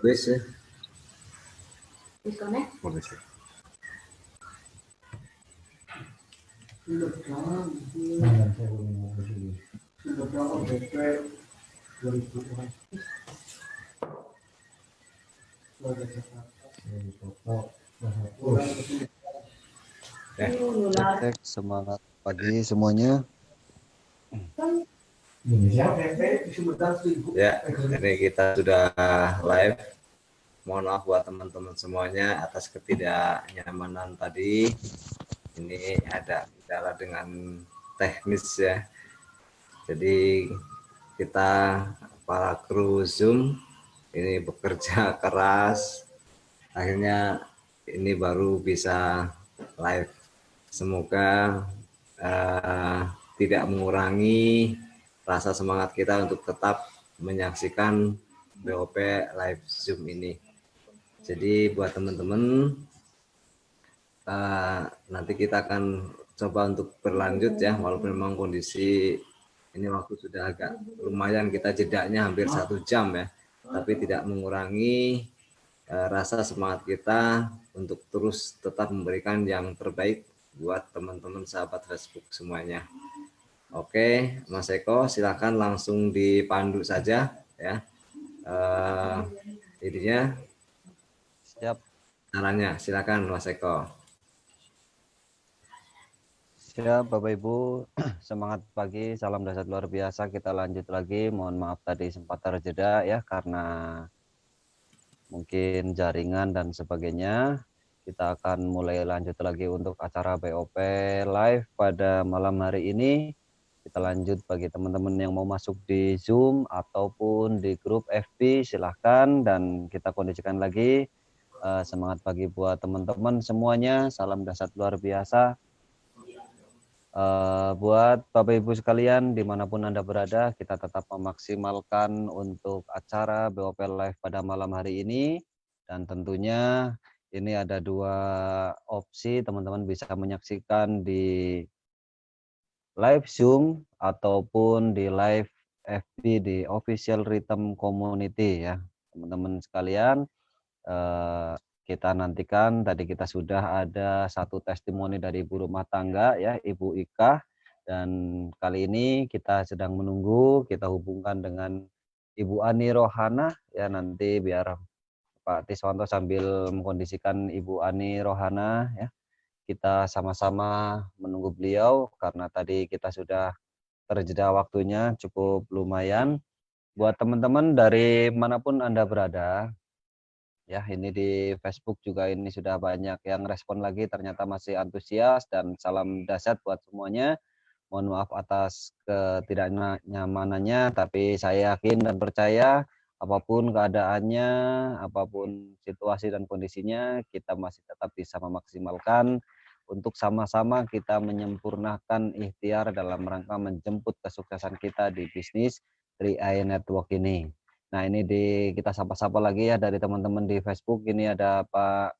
Wis ya. Cek semangat pagi semuanya. Ya, ini kita sudah live. Mohon maaf buat teman-teman semuanya atas ketidaknyamanan tadi. Ini ada kendala dengan teknis ya. Jadi kita para kru Zoom ini bekerja keras. Akhirnya ini baru bisa live. Semoga tidak mengurangi rasa semangat kita untuk tetap menyaksikan BOP live Zoom ini. Jadi buat teman-teman nanti kita akan coba untuk berlanjut ya, walaupun memang kondisi ini waktu sudah agak lumayan, kita jedanya hampir 1 jam ya, tapi tidak mengurangi rasa semangat kita untuk terus tetap memberikan yang terbaik buat teman-teman sahabat Facebook semuanya. Oke, Mas Eko silakan langsung dipandu saja ya. Ininya Siap. caranya, silakan Mas Eko. Siap Bapak Ibu, semangat pagi, salam dahsyat luar biasa. Kita lanjut lagi. Mohon maaf tadi sempat terjeda ya karena mungkin jaringan dan sebagainya. Kita akan mulai lanjut lagi untuk acara BOP live pada malam hari ini. Kita lanjut bagi teman-teman yang mau masuk di Zoom ataupun di grup FB, silahkan, dan kita kondisikan lagi. Semangat pagi buat teman-teman semuanya, salam dahsyat luar biasa. Buat Bapak Ibu sekalian dimanapun Anda berada, kita tetap memaksimalkan untuk acara BOP Live pada malam hari ini. Dan tentunya ini ada 2 opsi, teman-teman bisa menyaksikan di live Zoom ataupun di live FB di Official Rhythm Community ya teman-teman sekalian. Kita nantikan, tadi kita sudah ada 1 testimoni dari ibu rumah tangga ya, Ibu Ika, dan kali ini kita sedang menunggu, kita hubungkan dengan Ibu Ani Rohana ya, nanti biar Pak Tiswanto sambil mengkondisikan Ibu Ani Rohana ya, kita sama-sama menunggu beliau karena tadi kita sudah terjeda waktunya cukup lumayan. Buat teman-teman dari manapun Anda berada, ya ini di Facebook juga ini sudah banyak yang respon lagi, ternyata masih antusias, dan salam dahsyat buat semuanya. Mohon maaf atas ketidaknyamanannya, tapi saya yakin dan percaya apapun keadaannya, apapun situasi dan kondisinya, kita masih tetap bisa memaksimalkan untuk sama-sama kita menyempurnakan ikhtiar dalam rangka menjemput kesuksesan kita di bisnis 3i Network ini. Nah, ini kita sapa-sapa lagi ya dari teman-teman di Facebook. Ini ada Pak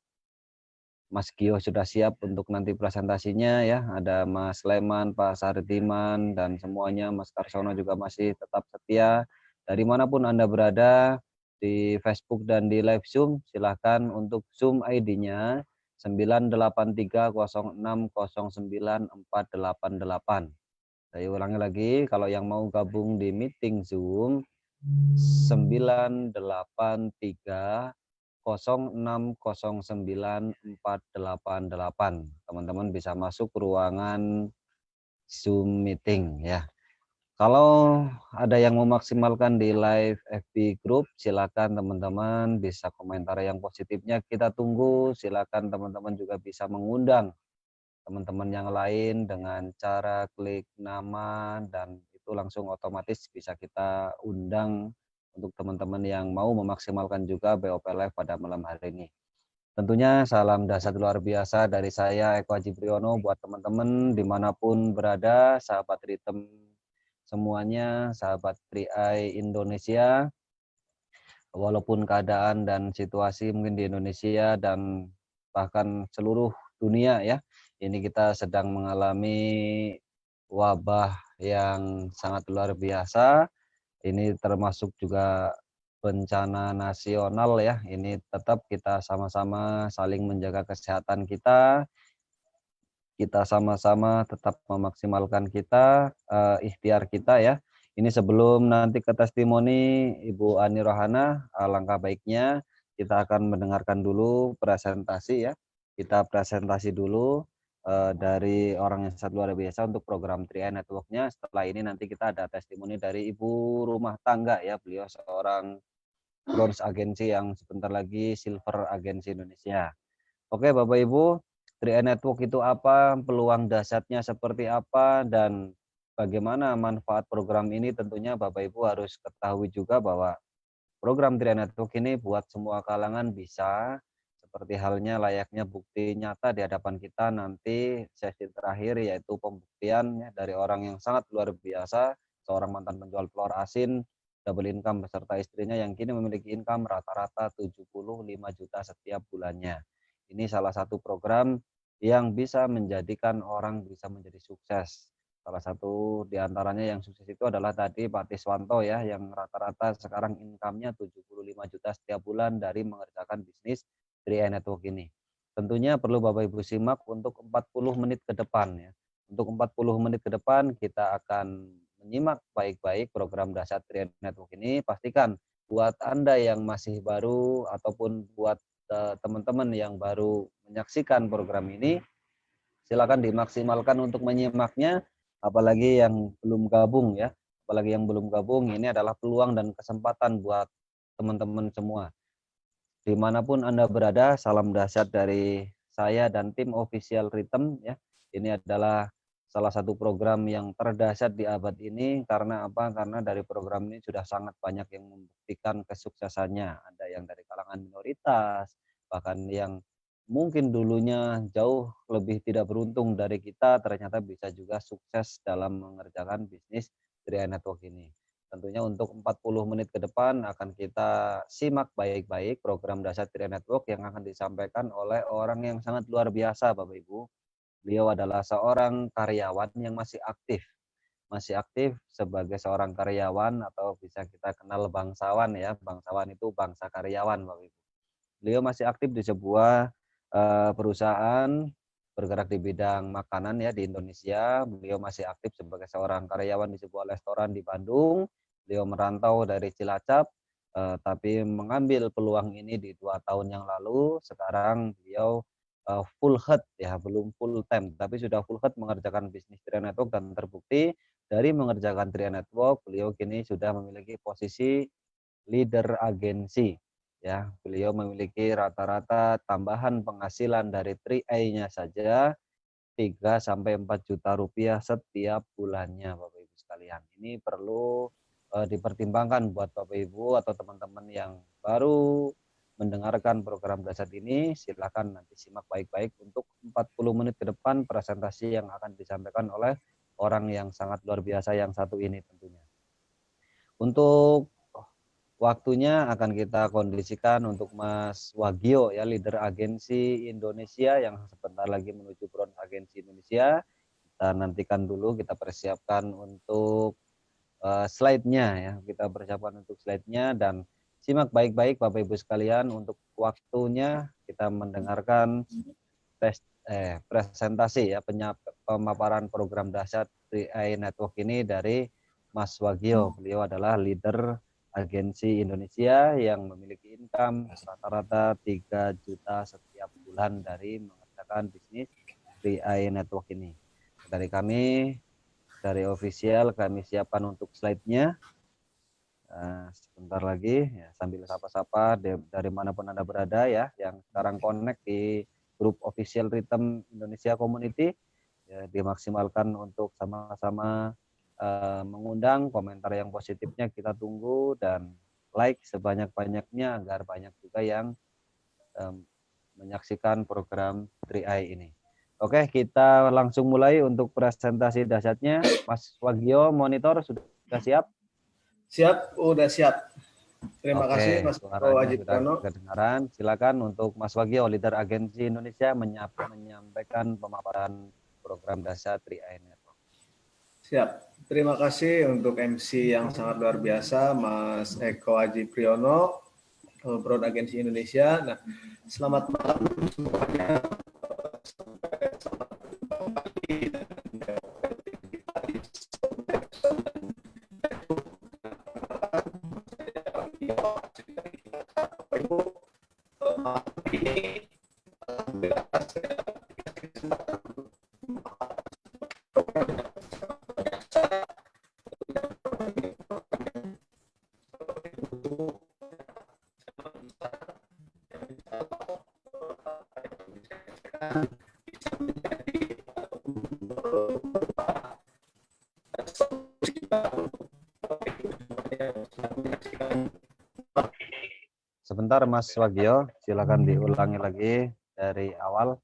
Mas Gio sudah siap untuk nanti presentasinya ya. Ada Mas Leman, Pak Sardiman, dan semuanya. Mas Karsono juga masih tetap setia. Dari manapun Anda berada di Facebook dan di live Zoom, silahkan untuk Zoom ID-nya 98306094888. Saya ulangi lagi, kalau yang mau gabung di meeting Zoom 98306094888. Teman-teman bisa masuk ruangan Zoom meeting ya. Kalau ada yang memaksimalkan di live FB group, silakan teman-teman bisa komentar yang positifnya kita tunggu. Silakan teman-teman juga bisa mengundang teman-teman yang lain dengan cara klik nama, dan itu langsung otomatis bisa kita undang untuk teman-teman yang mau memaksimalkan juga BOP Live pada malam hari ini. Tentunya salam dahsyat luar biasa dari saya Eko Haji Priyono buat teman-teman dimanapun berada, sahabat Rhythm semuanya, sahabat 3i Indonesia, walaupun keadaan dan situasi mungkin di Indonesia dan bahkan seluruh dunia ya, ini kita sedang mengalami wabah yang sangat luar biasa. Ini termasuk juga bencana nasional ya. Ini tetap kita sama-sama saling menjaga kesehatan kita sama-sama tetap memaksimalkan ikhtiar kita ya. Ini sebelum nanti ke testimoni Ibu Ani Rohana, alangkah baiknya kita akan mendengarkan dulu presentasi ya. Kita presentasi dulu dari orang yang sangat luar biasa untuk program 3i Network-nya. Setelah ini nanti kita ada testimoni dari ibu rumah tangga ya. Beliau seorang bronze agensi yang sebentar lagi silver agensi Indonesia. Oke Bapak Ibu, 3i Network itu apa, peluang dahsyatnya seperti apa, dan bagaimana manfaat program ini. Tentunya Bapak Ibu harus ketahui juga bahwa program 3i Network ini buat semua kalangan bisa, seperti halnya layaknya bukti nyata di hadapan kita nanti sesi terakhir, yaitu pembuktian ya, dari orang yang sangat luar biasa, seorang mantan penjual telur asin, double income beserta istrinya yang kini memiliki income rata-rata 75 juta setiap bulannya. Ini salah satu program yang bisa menjadikan orang bisa menjadi sukses. Salah satu di antaranya yang sukses itu adalah tadi Pak Tiswanto ya, yang rata-rata sekarang income-nya 75 juta setiap bulan dari mengerjakan bisnis 3i Network ini. Tentunya perlu Bapak Ibu simak untuk 40 menit ke depan ya. Untuk 40 menit ke depan kita akan menyimak baik-baik program dahsyat 3i Network ini. Pastikan buat Anda yang masih baru ataupun buat teman-teman yang baru menyaksikan program ini, silakan dimaksimalkan untuk menyimaknya, apalagi yang belum gabung ya. Apalagi yang belum gabung, ini adalah peluang dan kesempatan buat teman-teman semua. Dimanapun Anda berada, salam dahsyat dari saya dan tim official Rhythm ya. Ini adalah salah satu program yang terdahsyat di abad ini. Karena apa? Karena dari program ini sudah sangat banyak yang membuktikan kesuksesannya. Ada yang dari kalangan minoritas, bahkan yang mungkin dulunya jauh lebih tidak beruntung dari kita, ternyata bisa juga sukses dalam mengerjakan bisnis 3i Network ini. Tentunya untuk 40 menit ke depan akan kita simak baik-baik program dahsyat 3i Network yang akan disampaikan oleh orang yang sangat luar biasa Bapak Ibu. Beliau adalah seorang karyawan yang masih aktif sebagai seorang karyawan, atau bisa kita kenal bangsawan ya. Bangsawan itu bangsa karyawan Bapak Ibu. Beliau masih aktif di sebuah perusahaan bergerak di bidang makanan ya di Indonesia. Beliau masih aktif sebagai seorang karyawan di sebuah restoran di Bandung. Beliau merantau dari Cilacap, tapi mengambil peluang ini di 2 tahun yang lalu. Sekarang beliau full head ya, belum full time, tapi sudah full head mengerjakan bisnis 3i Network, dan terbukti dari mengerjakan 3i Network, beliau kini sudah memiliki posisi leader agensi. Ya, beliau memiliki rata-rata tambahan penghasilan dari 3i-nya saja 3 sampai 4 juta rupiah setiap bulannya Bapak Ibu sekalian. Ini perlu dipertimbangkan buat Bapak Ibu atau teman-teman yang baru mendengarkan program dahsyat ini. Silakan nanti simak baik-baik untuk 40 menit ke depan presentasi yang akan disampaikan oleh orang yang sangat luar biasa yang satu ini tentunya. Untuk waktunya akan kita kondisikan untuk Mas Wagio ya, leader agensi Indonesia yang sebentar lagi menuju bronze agensi Indonesia. Kita nantikan dulu, kita persiapkan untuk slide-nya ya. Kita persiapkan untuk slide-nya dan simak baik-baik Bapak Ibu sekalian. Untuk waktunya kita mendengarkan presentasi ya, pemaparan program dahsyat 3i Network ini dari Mas Wagio. Beliau adalah leader agensi Indonesia yang memiliki income rata-rata 3 juta setiap bulan dari mengerjakan bisnis 3i Network ini. Dari kami, dari official, kami siapkan untuk slide-nya. Sebentar lagi ya, sambil sapa-sapa dari manapun Anda berada ya, yang sekarang connect di grup official Rhythm Indonesia Community ya, dimaksimalkan untuk sama-sama mengundang komentar yang positifnya kita tunggu, dan like sebanyak-banyaknya agar banyak juga yang menyaksikan program 3i ini. Oke, kita langsung mulai untuk presentasi dahsyatnya. Mas Wagio, monitor sudah siap? Siap, udah siap. Terima kasih Mas Suaranya Wajib sudah Prano. kedengaran. Silakan untuk Mas Wagio, leader agensi Indonesia, menyampaikan pemaparan program dahsyat 3i Network. Siap. Terima kasih untuk MC yang sangat luar biasa, Mas Eko Aji Priyono, Broad Agency Indonesia. Nah, selamat malam semuanya. Sebentar Mas Wagio, silakan diulangi lagi dari awal.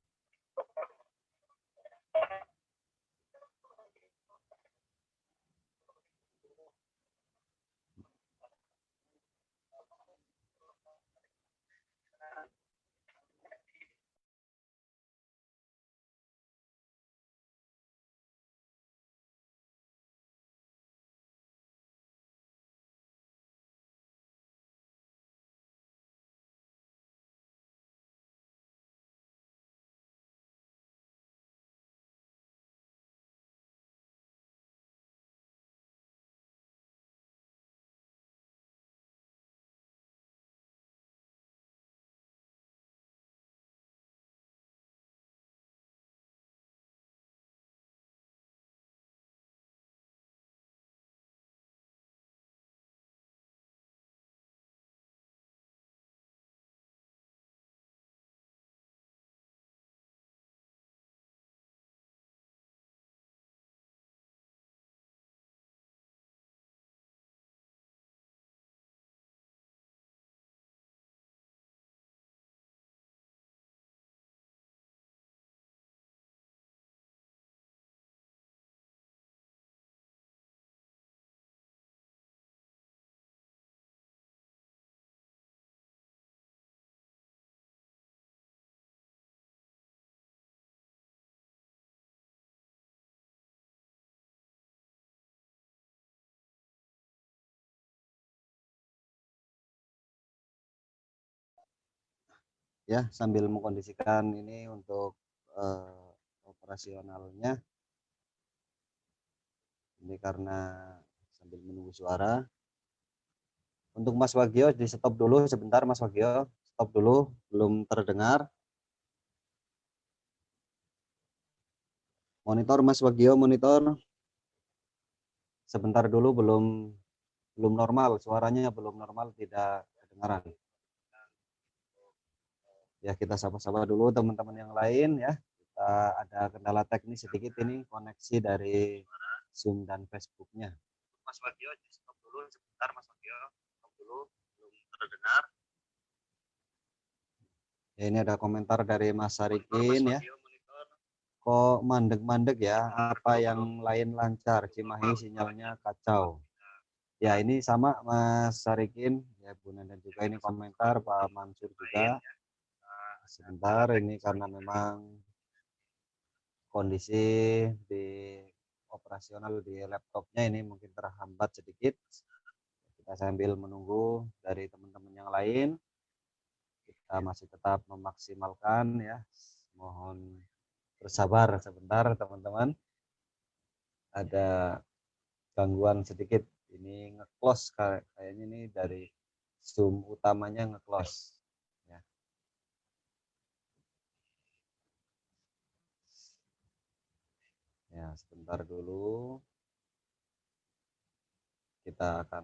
Ya, sambil mengkondisikan ini untuk operasionalnya, ini karena sambil menunggu suara. Untuk Mas Wagio di stop dulu sebentar, Mas Wagio, stop dulu, belum terdengar. Monitor Mas Wagio, monitor. Sebentar dulu, belum normal, suaranya belum normal, tidak kedengaran. Ya, kita sapa-sapa dulu teman-teman yang lain ya. Kita ada kendala teknis sedikit ini, koneksi dari Zoom dan Facebooknya. Mas Wagio, stop dulu sebentar Mas Wagio, stop dulu, belum terdengar. Ya, ini ada komentar dari Mas Sarikin ya. Kok mandek-mandek ya, apa yang lain lancar, Cimahi sinyalnya kacau. Ya, ini sama Mas Sarikin, ya Bunda, dan juga ini komentar Pak Mansur juga. Sebentar, ini karena memang kondisi di operasional di laptopnya ini mungkin terhambat sedikit. Kita sambil menunggu dari teman-teman yang lain, kita masih tetap memaksimalkan ya. Mohon bersabar sebentar teman-teman. Ada gangguan sedikit. Ini nge-close kayaknya ini dari Zoom utamanya nge-close. Ya. Ya, sebentar dulu. Kita akan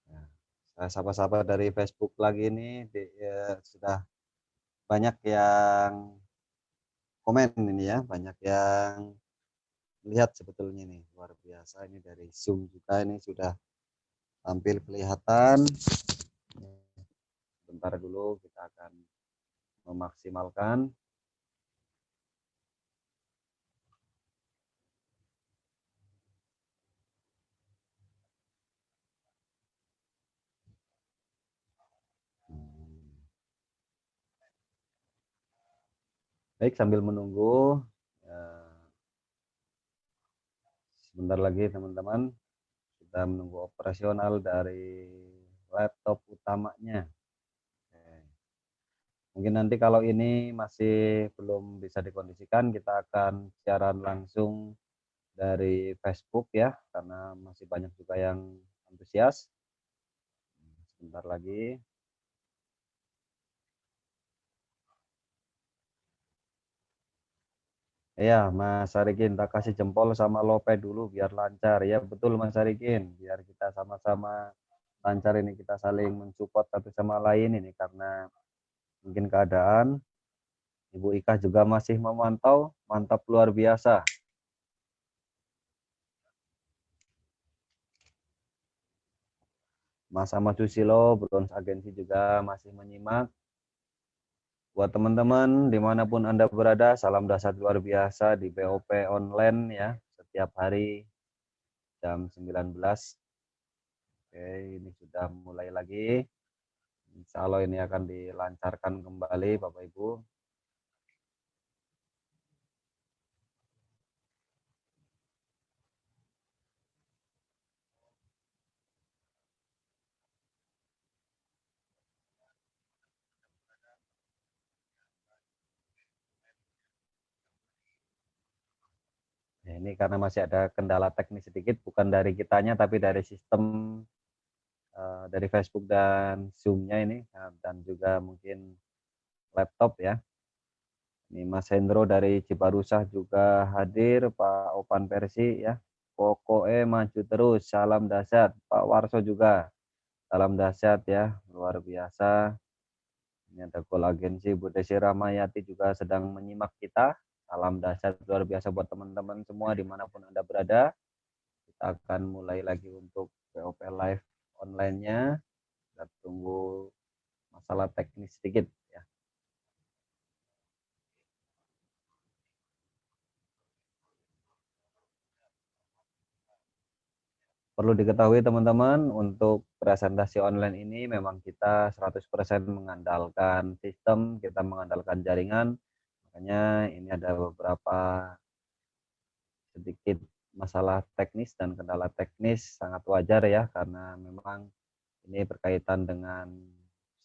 ya, saya sapa-sapa dari Facebook lagi ini ya, sudah banyak yang komen ini ya, banyak yang lihat sebetulnya ini luar biasa, ini dari Zoom juga ini sudah tampil kelihatan. Sebentar dulu kita akan memaksimalkan. Baik, sambil menunggu, sebentar lagi teman-teman, kita menunggu operasional dari laptop utamanya. Oke. Mungkin nanti kalau ini masih belum bisa dikondisikan, kita akan siaran langsung dari Facebook ya, karena masih banyak juga yang antusias. Sebentar lagi. Ya, Mas Sarikin, tak kasih jempol sama Lope dulu biar lancar. Ya, betul Mas Sarikin, biar kita sama-sama lancar ini, kita saling mensupport satu sama lain ini, karena mungkin keadaan Ibu Ika juga masih memantau, mantap luar biasa. Mas Ahmad Susilo, Bronze Agensi juga masih menyimak. Buat teman-teman dimanapun Anda berada, salam dahsyat luar biasa di BOP online ya, setiap hari jam 19. Oke, ini sudah mulai lagi. Insya Allah ini akan dilancarkan kembali Bapak Ibu. Ya, ini karena masih ada kendala teknis sedikit, bukan dari kitanya tapi dari sistem dari Facebook dan Zoom-nya ini, dan juga mungkin laptop ya. Ini Mas Hendro dari Cibarusah juga hadir, Pak Opan Persi ya. Pokoknya maju terus, salam dahsyat. Pak Warso juga, salam dahsyat ya, luar biasa. Ini ada Gol Agensi, Bu Desi Ramayati juga sedang menyimak kita. Salam dahsyat luar biasa buat teman-teman semua dimanapun Anda berada. Kita akan mulai lagi untuk POP Live online-nya. Kita tunggu masalah teknis sedikit ya. Perlu diketahui teman-teman, untuk presentasi online ini memang kita 100% mengandalkan sistem, kita mengandalkan jaringan. Makanya ini ada beberapa sedikit masalah teknis dan kendala teknis, sangat wajar ya, karena memang ini berkaitan dengan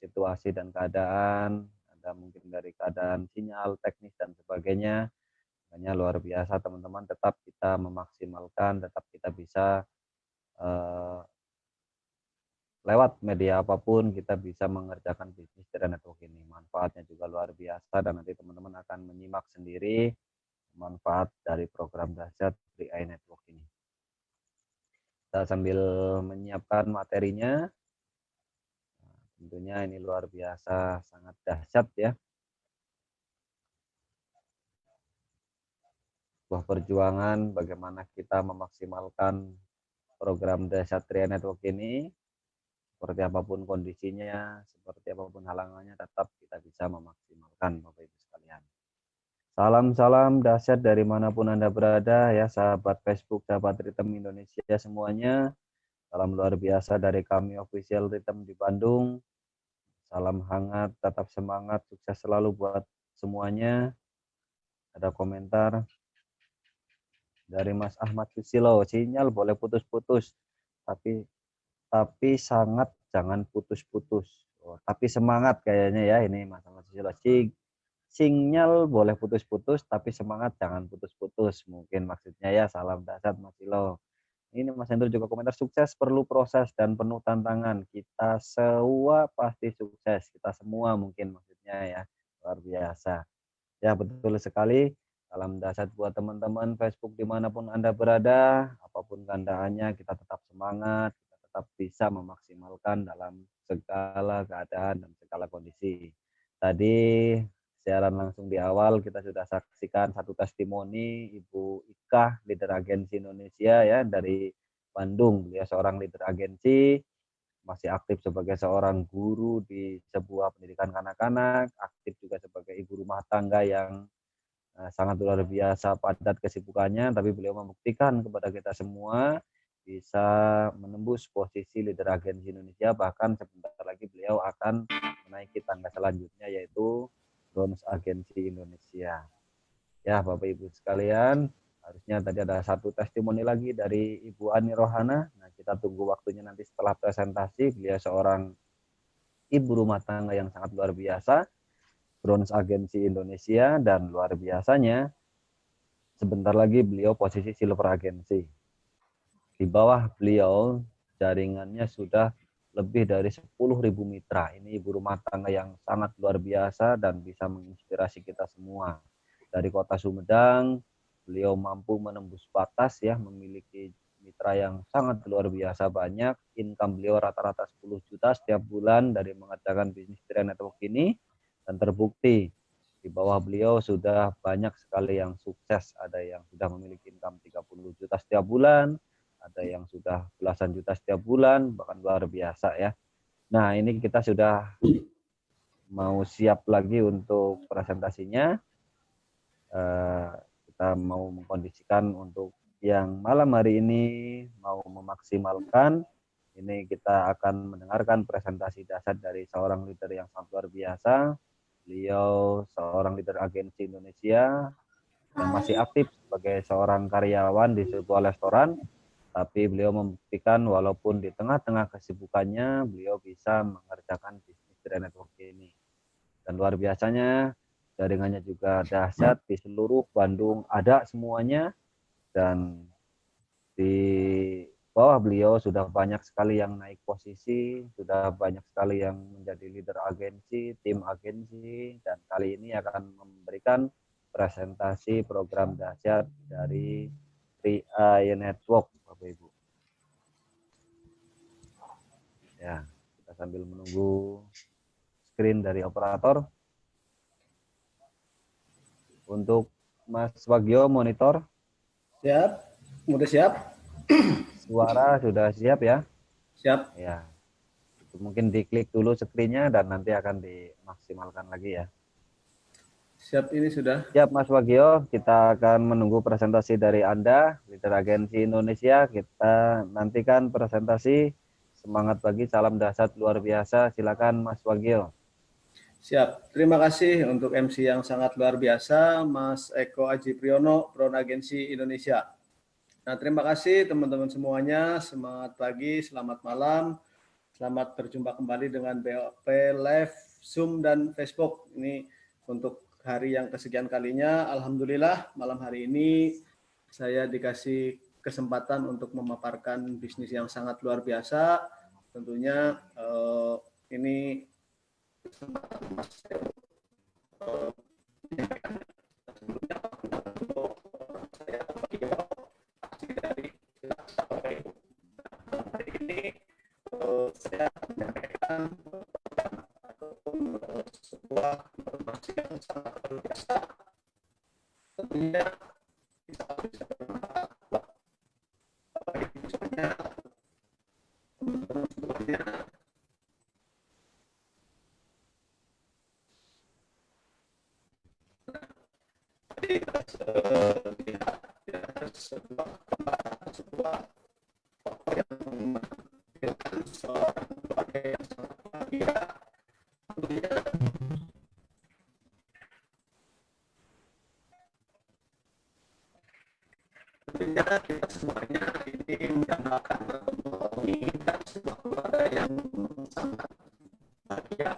situasi dan keadaan, ada mungkin dari keadaan sinyal, teknis dan sebagainya. Makanya luar biasa teman-teman, tetap kita memaksimalkan, tetap kita bisa lewat media apapun kita bisa mengerjakan bisnis dari network ini. Manfaatnya juga luar biasa, dan nanti teman-teman akan menyimak sendiri manfaat dari program dahsyat 3i Network ini. Kita sambil menyiapkan materinya, tentunya ini luar biasa, sangat dahsyat ya. Sebuah perjuangan bagaimana kita memaksimalkan program dahsyat 3i Network ini. Seperti apapun kondisinya, seperti apapun halangannya, tetap kita bisa memaksimalkan Bapak Ibu sekalian. Salam-salam dahsyat dari manapun Anda berada ya, sahabat Facebook, sahabat Rhythm Indonesia semuanya. Salam luar biasa dari kami Official Rhythm di Bandung. Salam hangat, tetap semangat, sukses selalu buat semuanya. Ada komentar dari Mas Ahmad Susilo, sinyal boleh putus-putus, tapi sangat jangan putus-putus. Oh, tapi semangat kayaknya ya, ini Mas Ahmad Susilo. Sinyal boleh putus-putus, tapi semangat jangan putus-putus. Mungkin maksudnya ya, salam dahsyat Mas Silo. Ini Mas Hendro juga komentar, sukses perlu proses dan penuh tantangan. Kita semua pasti sukses. Kita semua mungkin maksudnya ya. Luar biasa. Ya betul sekali. Salam dahsyat buat teman-teman Facebook dimanapun Anda berada. Apapun keadaannya, kita tetap semangat. Kita tetap bisa memaksimalkan dalam segala keadaan dan segala kondisi. Tadi siaran langsung di awal kita sudah saksikan satu testimoni Ibu Ika, leader agensi Indonesia ya, dari Bandung. Dia seorang leader agensi, masih aktif sebagai seorang guru di sebuah pendidikan kanak-kanak, aktif juga sebagai ibu rumah tangga yang sangat luar biasa padat kesibukannya, tapi beliau membuktikan kepada kita semua bisa menembus posisi leader agensi Indonesia. Bahkan sebentar lagi beliau akan menaiki tangga selanjutnya, yaitu Bronze Agensi Indonesia. Ya, Bapak Ibu sekalian, harusnya tadi ada satu testimoni lagi dari Ibu Ani Rohana. Nah, kita tunggu waktunya nanti setelah presentasi. Beliau seorang ibu rumah tangga yang sangat luar biasa, Bronze Agensi Indonesia, dan luar biasanya sebentar lagi beliau posisi Silver Agensi. Di bawah beliau jaringannya sudah lebih dari 10.000 mitra. Ini ibu rumah tangga yang sangat luar biasa dan bisa menginspirasi kita semua. Dari kota Sumedang, beliau mampu menembus batas ya, memiliki mitra yang sangat luar biasa banyak. Income beliau rata-rata 10 juta setiap bulan dari mengerjakan bisnis Tira Network ini. Dan terbukti di bawah beliau sudah banyak sekali yang sukses. Ada yang sudah memiliki income 30 juta setiap bulan, ada yang sudah belasan juta setiap bulan, bahkan luar biasa ya. Nah, ini kita sudah mau siap lagi untuk presentasinya. Kita mau mengkondisikan untuk yang malam hari ini mau memaksimalkan. Ini kita akan mendengarkan presentasi dasar dari seorang leader yang sangat luar biasa. Beliau seorang leader agensi Indonesia yang masih aktif sebagai seorang karyawan di sebuah restoran, tapi beliau membuktikan walaupun di tengah-tengah kesibukannya, beliau bisa mengerjakan bisnis Tira Network ini. Dan luar biasanya, jaringannya juga dahsyat di seluruh Bandung, ada semuanya. Dan di bawah beliau sudah banyak sekali yang naik posisi, sudah banyak sekali yang menjadi leader agensi, tim agensi, dan kali ini akan memberikan presentasi program dahsyat dari 3i Network, Bapak Ibu. Ya, kita sambil menunggu screen dari operator. Untuk Mas Wagyo monitor. Siap? Udah siap? Suara sudah siap ya? Siap. Ya. Mungkin diklik dulu screen-nya dan nanti akan dimaksimalkan lagi ya. Siap, ini sudah. Siap Mas Wagyo, kita akan menunggu presentasi dari Anda, leader agensi Indonesia. Kita nantikan presentasi. Semangat pagi, salam dahsyat luar biasa. Silakan Mas Wagyo. Siap. Terima kasih untuk MC yang sangat luar biasa, Mas Eko Aji Priyono, Bronze Agensi Indonesia. Nah, terima kasih teman-teman semuanya. Semangat pagi, selamat malam. Selamat berjumpa kembali dengan BOP Live, Zoom, dan Facebook. Ini untuk hari yang kesekian kalinya. Alhamdulillah, malam hari ini saya dikasih kesempatan untuk memaparkan bisnis yang sangat luar biasa. Tentunya ini saya menyampaikan sebuah informasi yang sangat luar biasa. Tentunya kita bisa bermanfaat buat Bapak Ibu semuanya, teman-teman semuanya. Tadi kita lihat sebuah foto yang menampilkan seorang keluarga yang sangat bahagia. Tentunya kita semuanya ini mendambakan atau menginginkan sebuah keluarga yang sangat bahagia.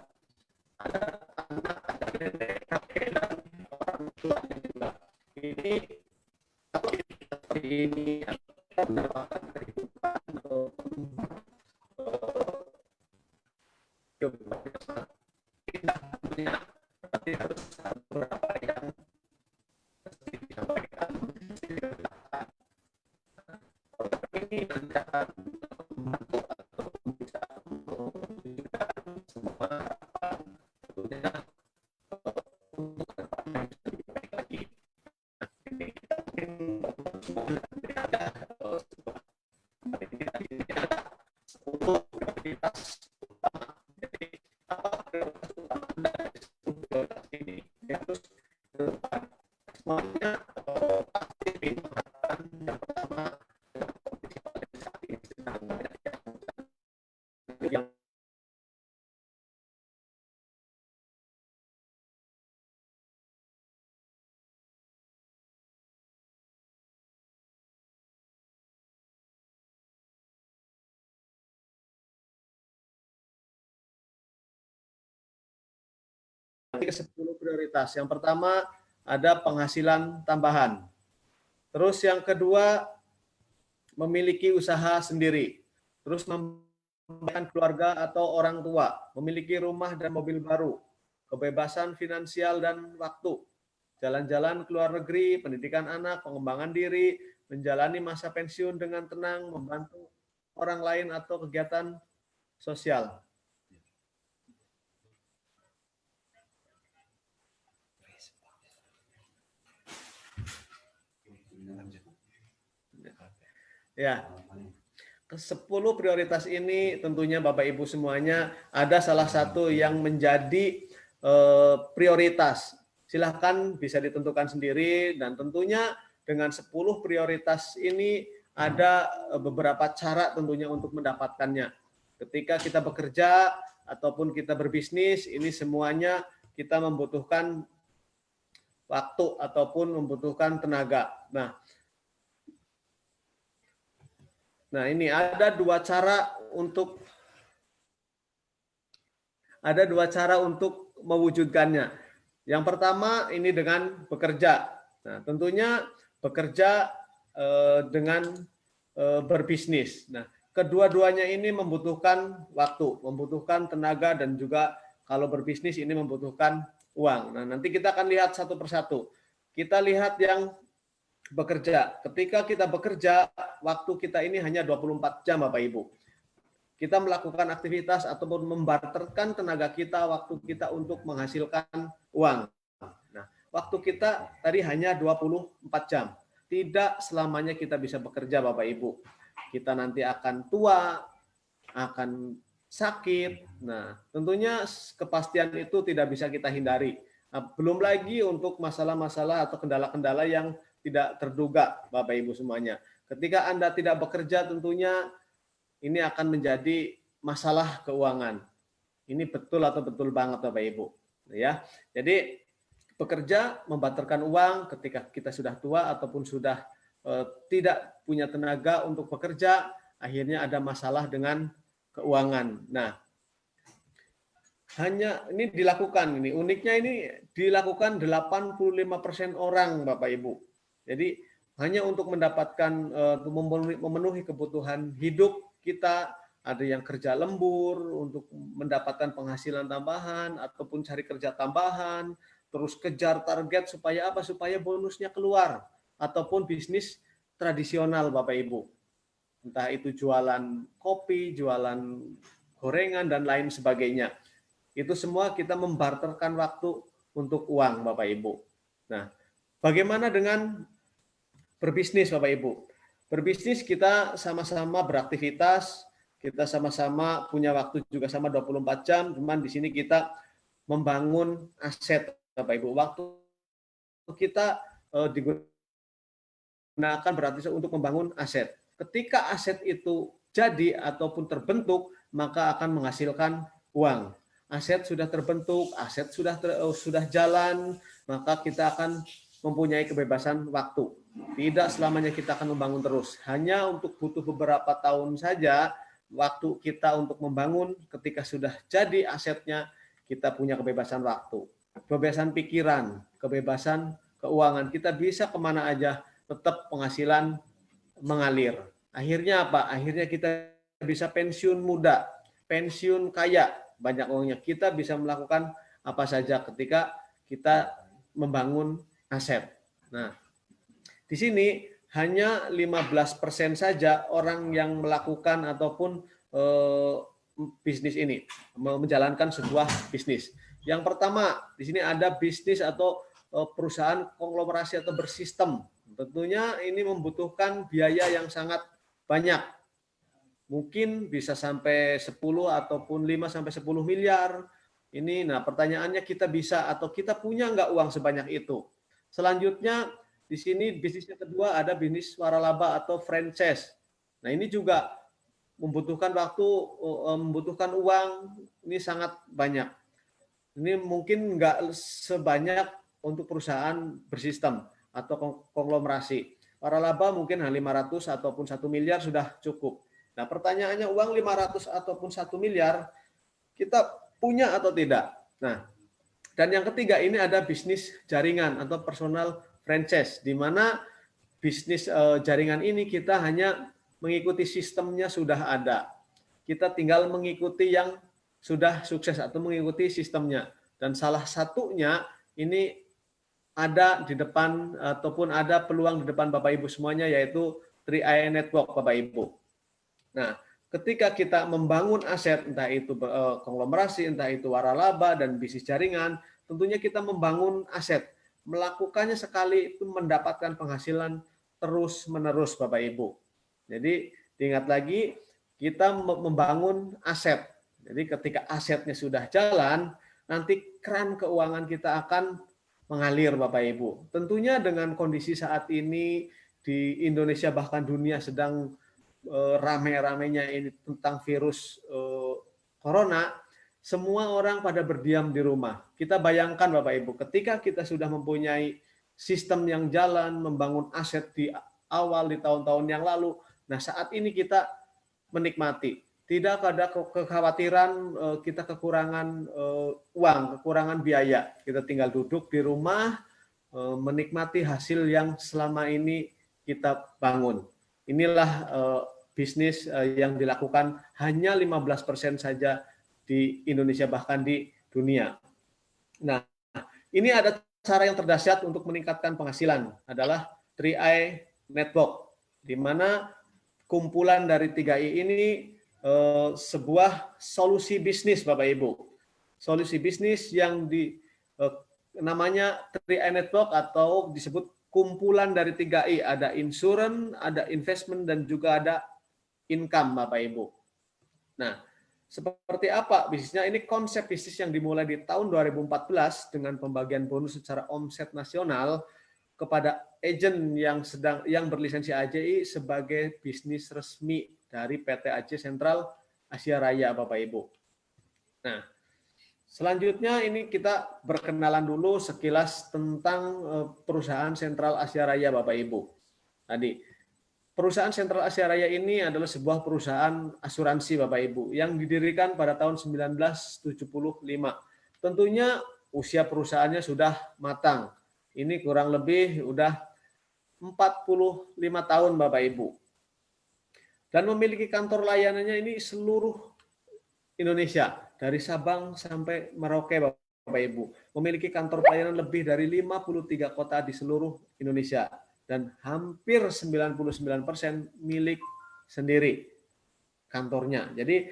Ada anak, ada nenek, kakek, dan orang tuanya juga. Ini seperti ini mendapatkan kehidupan ataupun kehidupan yang sangat indah tentunya, tapi harus ada beberapa yang mesti disampaikan, mesti dikerjakan. Ini nanti akan membantu atau bisa menunjukkan semua harapan tentunya untuk kedepannya bisa lebih baik lagi. Ini kita mungkin semuanya ada sebuah hari ini ada 10 prioritas utama. Jadi apa prioritas utama Anda dari 10 prioritas ini yang harus ke depan semuanya pasti mengharapkan yang pertama kondisi saat ini sedang banyak yang ke 10 prioritas. Yang pertama ada penghasilan tambahan. Terus yang kedua memiliki usaha sendiri. Terus membangun keluarga atau orang tua, memiliki rumah dan mobil baru, kebebasan finansial dan waktu, jalan-jalan ke luar negeri, pendidikan anak, pengembangan diri, menjalani masa pensiun dengan tenang, membantu orang lain atau kegiatan sosial. Ya, ke-10 prioritas ini tentunya Bapak Ibu semuanya ada salah satu yang menjadi prioritas. Silahkan bisa ditentukan sendiri dan tentunya dengan 10 prioritas ini ada beberapa cara tentunya untuk mendapatkannya. Ketika kita bekerja ataupun kita berbisnis, ini semuanya kita membutuhkan waktu ataupun membutuhkan tenaga. Nah, ini ada dua cara untuk mewujudkannya. Yang pertama ini dengan bekerja. Nah, tentunya bekerja dengan berbisnis. Nah, kedua-duanya ini membutuhkan waktu, membutuhkan tenaga, dan juga kalau berbisnis ini membutuhkan uang. Nah, nanti kita akan lihat satu persatu. Kita lihat yang bekerja. Ketika kita bekerja, waktu kita ini hanya 24 jam, Bapak Ibu. Kita melakukan aktivitas ataupun membarterkan tenaga kita, waktu kita untuk menghasilkan uang. Nah, waktu kita tadi hanya 24 jam. Tidak selamanya kita bisa bekerja, Bapak Ibu. Kita nanti akan tua, akan sakit. Nah, tentunya kepastian itu tidak bisa kita hindari. Nah, belum lagi untuk masalah-masalah atau kendala-kendala yang tidak terduga, Bapak Ibu semuanya. Ketika Anda tidak bekerja, tentunya ini akan menjadi masalah keuangan. Ini betul atau betul banget, Bapak Ibu. Ya, jadi bekerja membarterkan uang ketika kita sudah tua ataupun sudah tidak punya tenaga untuk bekerja, akhirnya ada masalah dengan keuangan. Nah, hanya ini dilakukan, ini uniknya ini dilakukan 85% orang, Bapak Ibu. Jadi hanya untuk mendapatkan memenuhi kebutuhan hidup kita, ada yang kerja lembur untuk mendapatkan penghasilan tambahan ataupun cari kerja tambahan, terus kejar target supaya apa? Supaya bonusnya keluar, ataupun bisnis tradisional, Bapak Ibu. Entah itu jualan kopi, jualan gorengan dan lain sebagainya. Itu semua kita membarterkan waktu untuk uang, Bapak Ibu. Nah, bagaimana dengan berbisnis, Bapak Ibu? Berbisnis kita sama-sama beraktivitas, kita sama-sama punya waktu juga sama 24 jam, cuman di sini kita membangun aset, Bapak Ibu. Waktu kita digunakan berarti untuk membangun aset. Ketika aset itu jadi ataupun terbentuk, maka akan menghasilkan uang. Aset sudah terbentuk, aset sudah jalan, maka kita akan mempunyai kebebasan waktu. Tidak selamanya kita akan membangun terus. Hanya untuk butuh beberapa tahun saja waktu kita untuk membangun. Ketika sudah jadi asetnya, kita punya kebebasan waktu, kebebasan pikiran, kebebasan keuangan. Kita bisa kemana aja, tetap penghasilan mengalir. Akhirnya apa? Akhirnya kita bisa pensiun muda, pensiun kaya, banyak uangnya. Kita bisa melakukan apa saja ketika kita membangun aset. Nah, di sini hanya 15% saja orang yang melakukan ataupun bisnis ini, menjalankan sebuah bisnis. Yang pertama, di sini ada bisnis atau perusahaan konglomerasi atau bersistem. Tentunya ini membutuhkan biaya yang sangat banyak. Mungkin bisa sampai 10 ataupun 5 sampai 10 miliar. Ini, nah pertanyaannya kita bisa atau kita punya nggak uang sebanyak itu? Selanjutnya di sini bisnis yang kedua ada bisnis waralaba atau franchise. Nah ini juga membutuhkan waktu, membutuhkan uang, ini sangat banyak. Ini mungkin nggak sebanyak untuk perusahaan bersistem atau konglomerasi. Waralaba mungkin 500 ataupun 1 miliar sudah cukup. Nah pertanyaannya uang 500 ataupun 1 miliar kita punya atau tidak? Nah Dan yang ketiga ini ada bisnis jaringan atau personal franchise, di mana bisnis jaringan ini kita hanya mengikuti sistemnya sudah ada. Kita tinggal mengikuti yang sudah sukses atau mengikuti sistemnya. Dan salah satunya ini ada di depan ataupun ada peluang di depan Bapak Ibu semuanya, yaitu 3i Network Bapak Ibu. Nah, ketika kita membangun aset, entah itu konglomerasi, entah itu waralaba dan bisnis jaringan, tentunya kita membangun aset. Melakukannya sekali itu mendapatkan penghasilan terus-menerus Bapak Ibu. Jadi diingat lagi, kita membangun aset. Jadi ketika asetnya sudah jalan, nanti keran keuangan kita akan mengalir Bapak Ibu. Tentunya dengan kondisi saat ini di Indonesia bahkan dunia sedang rame-ramenya ini tentang virus corona, semua orang pada berdiam di rumah. Kita bayangkan Bapak Ibu, ketika kita sudah mempunyai sistem yang jalan, membangun aset di awal di tahun-tahun yang lalu, nah saat ini kita menikmati. Tidak ada kekhawatiran kita kekurangan uang, kekurangan biaya. Kita tinggal duduk di rumah, menikmati hasil yang selama ini kita bangun. Inilah bisnis yang dilakukan hanya 15% saja di Indonesia, bahkan di dunia. Nah, ini ada cara yang terdahsyat untuk meningkatkan penghasilan, adalah 3i Network, di mana kumpulan dari 3i ini sebuah solusi bisnis Bapak Ibu. Solusi bisnis yang namanya 3i Network atau disebut kumpulan dari 3i. Ada insurance, ada investment, dan juga ada income Bapak Ibu. Nah, seperti apa bisnisnya? Ini konsep bisnis yang dimulai di tahun 2014 dengan pembagian bonus secara omset nasional kepada agen yang berlisensi AJI sebagai bisnis resmi dari PT AJ Sentral Asia Raya Bapak Ibu. Nah, selanjutnya ini kita berkenalan dulu sekilas tentang perusahaan Sentral Asia Raya Bapak Ibu. Tadi, perusahaan Sentral Asia Raya ini adalah sebuah perusahaan asuransi Bapak Ibu yang didirikan pada tahun 1975. Tentunya usia perusahaannya sudah matang. Ini kurang lebih udah 45 tahun Bapak Ibu. Dan memiliki kantor layanannya ini seluruh Indonesia, dari Sabang sampai Merauke Bapak Ibu. Memiliki kantor pelayanan lebih dari 53 kota di seluruh Indonesia. Dan hampir 99% milik sendiri kantornya. Jadi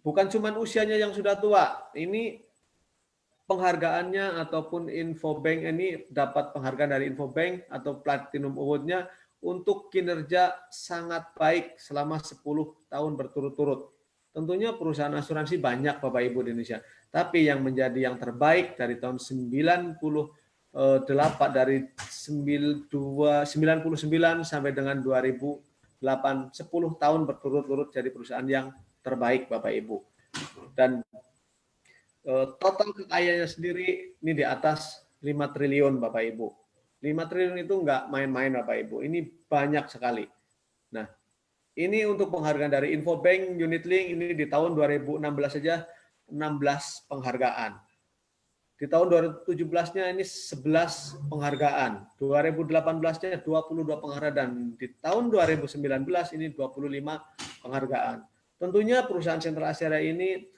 bukan cuma usianya yang sudah tua, ini penghargaannya ataupun Infobank ini dapat penghargaan dari Infobank atau Platinum Award-nya untuk kinerja sangat baik selama 10 tahun berturut-turut. Tentunya perusahaan asuransi banyak Bapak Ibu di Indonesia, tapi yang menjadi yang terbaik dari tahun 98 dari 99 sampai dengan 2008, 10 tahun berturut-turut jadi perusahaan yang terbaik Bapak Ibu. Dan total kekayaannya sendiri ini di atas 5 triliun Bapak Ibu. 5 triliun itu enggak main-main Bapak Ibu, ini banyak sekali. Nah, ini untuk penghargaan dari Infobank, Unitlink, ini di tahun 2016 saja 16 penghargaan. Di tahun 2017-nya ini 11 penghargaan, 2018-nya 22 penghargaan, dan di tahun 2019 ini 25 penghargaan. Tentunya perusahaan Sentral Asia Raya ini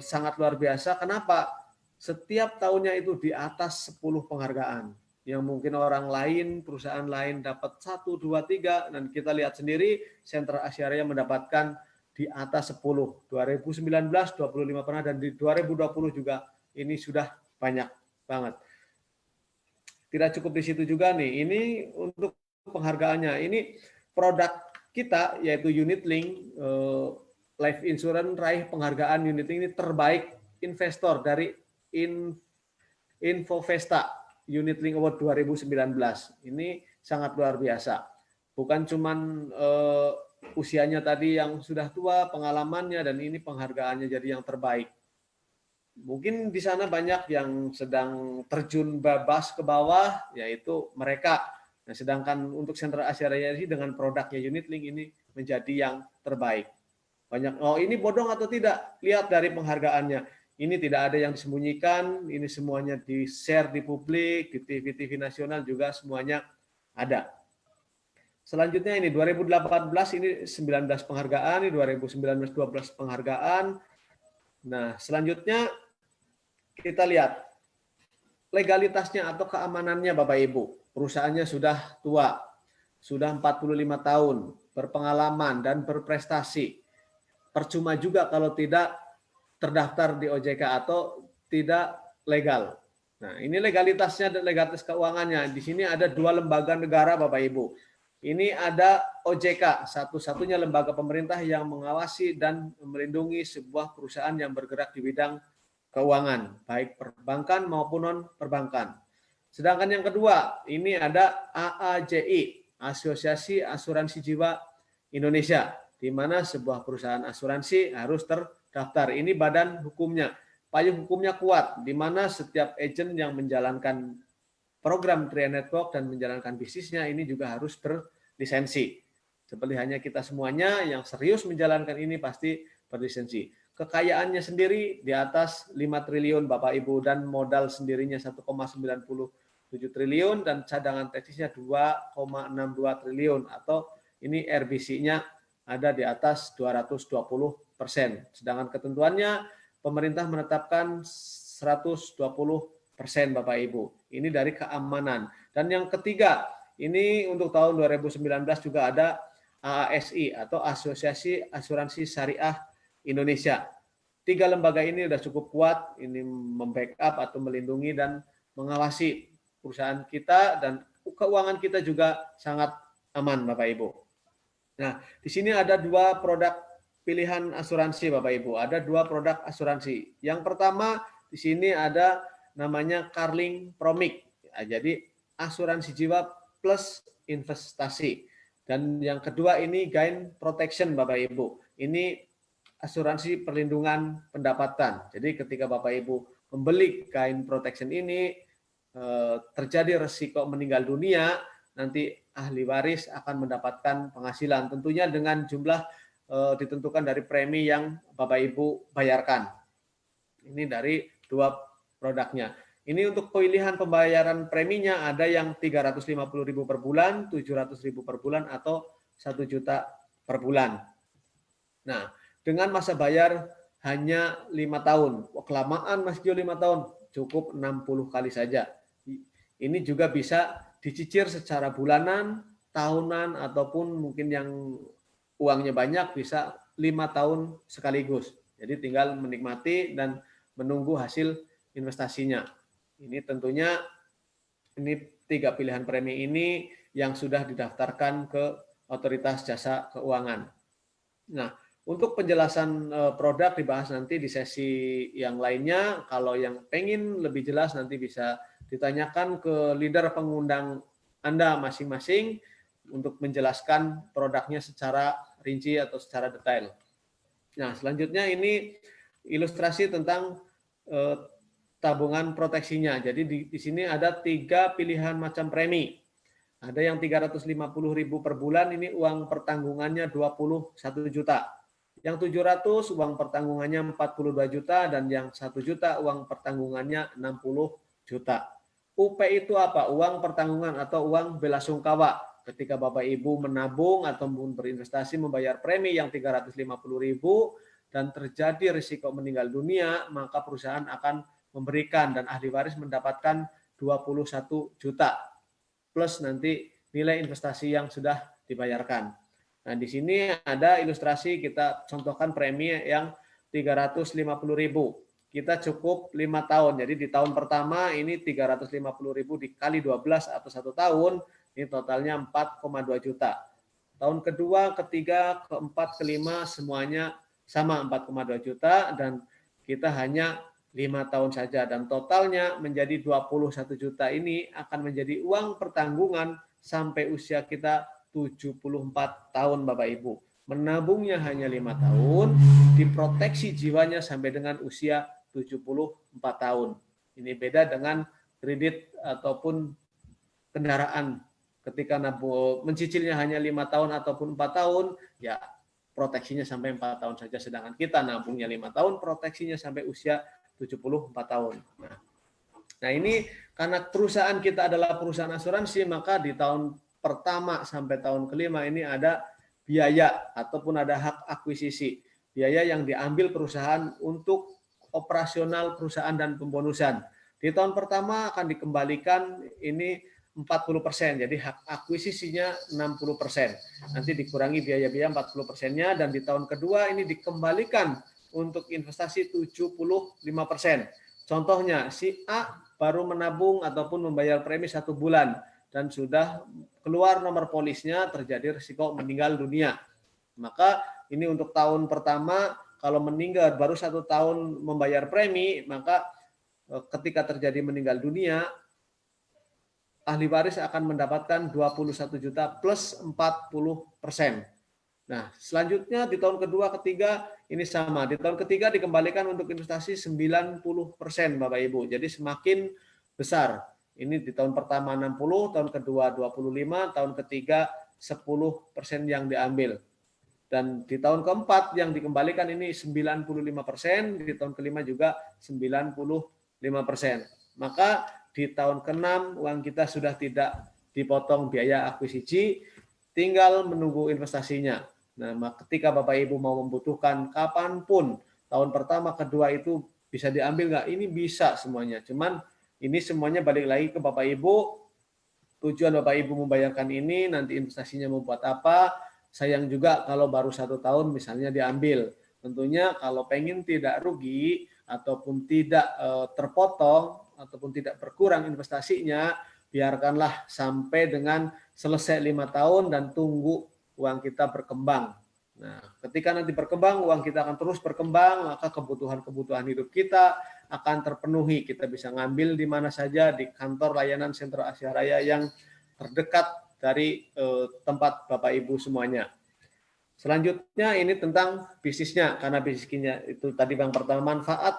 sangat luar biasa. Kenapa? Setiap tahunnya itu di atas 10 penghargaan. Yang mungkin orang lain, perusahaan lain dapat 1, 2, 3, dan kita lihat sendiri Sentral Asia Raya mendapatkan di atas 10. 2019 25 pernah, dan di 2020 juga ini sudah banyak banget. Tidak cukup di situ juga nih. Ini untuk penghargaannya. Ini produk kita yaitu Unitlink Life Insurance raih penghargaan Unitlink ini terbaik investor dari Infovesta Unitlink Award 2019. Ini sangat luar biasa. Bukan cuman usianya tadi yang sudah tua, pengalamannya, dan ini penghargaannya jadi yang terbaik. Mungkin di sana banyak yang sedang terjun bebas ke bawah, yaitu mereka. Nah, sedangkan untuk Sentral Asia Raya ini dengan produknya Unitlink ini menjadi yang terbaik. Banyak, oh ini bodong atau tidak? Lihat dari penghargaannya. Ini tidak ada yang disembunyikan, ini semuanya di-share di publik, di TV-TV nasional juga semuanya ada. Selanjutnya ini 2018 ini 19 penghargaan, ini 2019 12 penghargaan. Nah, selanjutnya kita lihat legalitasnya atau keamanannya Bapak Ibu. Perusahaannya sudah tua, sudah 45 tahun, berpengalaman dan berprestasi. Percuma juga kalau tidak terdaftar di OJK atau tidak legal. Nah, ini legalitasnya dan legalitas keuangannya. Di sini ada 2 lembaga negara Bapak Ibu. Ini ada OJK, satu-satunya lembaga pemerintah yang mengawasi dan melindungi sebuah perusahaan yang bergerak di bidang keuangan, baik perbankan maupun non-perbankan. Sedangkan yang kedua, ini ada AAJI, Asosiasi Asuransi Jiwa Indonesia, di mana sebuah perusahaan asuransi harus terdaftar. Ini badan hukumnya. Payung hukumnya kuat, di mana setiap agen yang menjalankan program Tria Network dan menjalankan bisnisnya ini juga harus berlisensi. Seperti hanya kita semuanya yang serius menjalankan ini pasti berlisensi. Kekayaannya sendiri di atas 5 triliun Bapak Ibu dan modal sendirinya 1,97 triliun dan cadangan teknisnya 2,62 triliun atau ini RBC-nya ada di atas 220%. Sedangkan ketentuannya pemerintah menetapkan 120% Bapak Ibu. Ini dari keamanan. Dan yang ketiga, ini untuk tahun 2019 juga ada AASI atau Asosiasi Asuransi Syariah Indonesia. 3 lembaga ini sudah cukup kuat, ini membackup atau melindungi dan mengawasi perusahaan kita dan keuangan kita juga sangat aman Bapak Ibu. Nah, di sini ada 2 produk pilihan asuransi Bapak Ibu. Ada 2 produk asuransi. Yang pertama di sini ada namanya Carling Promic. Ya, jadi asuransi jiwa plus investasi. Dan yang kedua ini Gain Protection Bapak Ibu. Ini asuransi perlindungan pendapatan. Jadi ketika Bapak Ibu membeli Gain Protection ini terjadi resiko meninggal dunia, nanti ahli waris akan mendapatkan penghasilan. Tentunya dengan jumlah ditentukan dari premi yang Bapak Ibu bayarkan. Ini dari 2 produknya. Ini untuk pilihan pembayaran preminya ada yang 350.000 per bulan, 700.000 per bulan atau 1 juta per bulan. Nah, dengan masa bayar hanya 5 tahun. Wah, kelamaan Mas Gio 5 tahun, cukup 60 kali saja. Ini juga bisa dicicil secara bulanan, tahunan ataupun mungkin yang uangnya banyak bisa 5 tahun sekaligus. Jadi tinggal menikmati dan menunggu hasil investasinya. Ini tentunya ini 3 pilihan premi ini yang sudah didaftarkan ke Otoritas Jasa Keuangan. Nah, untuk penjelasan produk dibahas nanti di sesi yang lainnya. Kalau yang pengen lebih jelas nanti bisa ditanyakan ke leader pengundang Anda masing-masing untuk menjelaskan produknya secara rinci atau secara detail. Nah, selanjutnya ini ilustrasi tentang tabungan proteksinya. Jadi di sini ada 3 pilihan macam premi. Ada yang 350.000 per bulan, ini uang pertanggungannya 21 juta. Yang 700 uang pertanggungannya 42 juta dan yang 1 juta uang pertanggungannya 60 juta. UP itu apa? Uang pertanggungan atau uang bela sungkawa. Ketika Bapak Ibu menabung atau berinvestasi membayar premi yang 350.000 dan terjadi risiko meninggal dunia, maka perusahaan akan memberikan dan ahli waris mendapatkan 21 juta plus nanti nilai investasi yang sudah dibayarkan. Nah, di sini ada ilustrasi kita contohkan premi yang 350.000. Kita cukup 5 tahun. Jadi di tahun pertama ini 350.000 dikali 12 atau 1 tahun, ini totalnya 4,2 juta. Tahun kedua, ketiga, keempat, kelima semuanya sama 4,2 juta dan kita hanya 5 tahun saja dan totalnya menjadi 21 juta ini akan menjadi uang pertanggungan sampai usia kita 74 tahun Bapak Ibu. Menabungnya hanya 5 tahun, diproteksi jiwanya sampai dengan usia 74 tahun. Ini beda dengan kredit ataupun kendaraan. Ketika mencicilnya hanya 5 tahun ataupun 4 tahun, ya proteksinya sampai 4 tahun saja. Sedangkan kita nabungnya 5 tahun, proteksinya sampai usia 74 tahun. Nah ini karena perusahaan kita adalah perusahaan asuransi, maka di tahun pertama sampai tahun kelima ini ada biaya ataupun ada hak akuisisi. Biaya yang diambil perusahaan untuk operasional perusahaan dan pembonusan. Di tahun pertama akan dikembalikan ini 40%, jadi hak akuisisinya 60%. Nanti dikurangi biaya-biaya 40%-nya, dan di tahun kedua ini dikembalikan untuk investasi 75%. Contohnya, si A baru menabung ataupun membayar premi 1 bulan, dan sudah keluar nomor polisnya, terjadi risiko meninggal dunia. Maka ini untuk tahun pertama, kalau meninggal baru 1 tahun membayar premi, maka ketika terjadi meninggal dunia, ahli waris akan mendapatkan 21 juta plus 40%. Nah, selanjutnya di tahun kedua, ketiga ini sama. Di tahun ketiga dikembalikan untuk investasi 90%, Bapak Ibu. Jadi semakin besar. Ini di tahun pertama 60, tahun kedua 25, tahun ketiga 10% yang diambil. Dan di tahun keempat yang dikembalikan ini 95%, di tahun kelima juga 95%. Maka di tahun ke-6 uang kita sudah tidak dipotong biaya akuisisi, tinggal menunggu investasinya. Nah, ketika Bapak Ibu mau membutuhkan kapanpun, tahun pertama, kedua itu bisa diambil nggak? Ini bisa semuanya. Cuman ini semuanya balik lagi ke Bapak Ibu. Tujuan Bapak Ibu membayarkan ini, nanti investasinya mau buat apa. Sayang juga kalau baru 1 tahun misalnya diambil. Tentunya kalau pengen tidak rugi ataupun tidak terpotong ataupun tidak berkurang investasinya, biarkanlah sampai dengan selesai 5 tahun dan tunggu uang kita berkembang. Nah, ketika nanti berkembang, uang kita akan terus berkembang, maka kebutuhan-kebutuhan hidup kita akan terpenuhi. Kita bisa ngambil di mana saja, di kantor layanan Sentral Asia Raya yang terdekat dari tempat Bapak Ibu semuanya. Selanjutnya ini tentang bisnisnya, karena bisnisnya itu tadi yang pertama manfaat,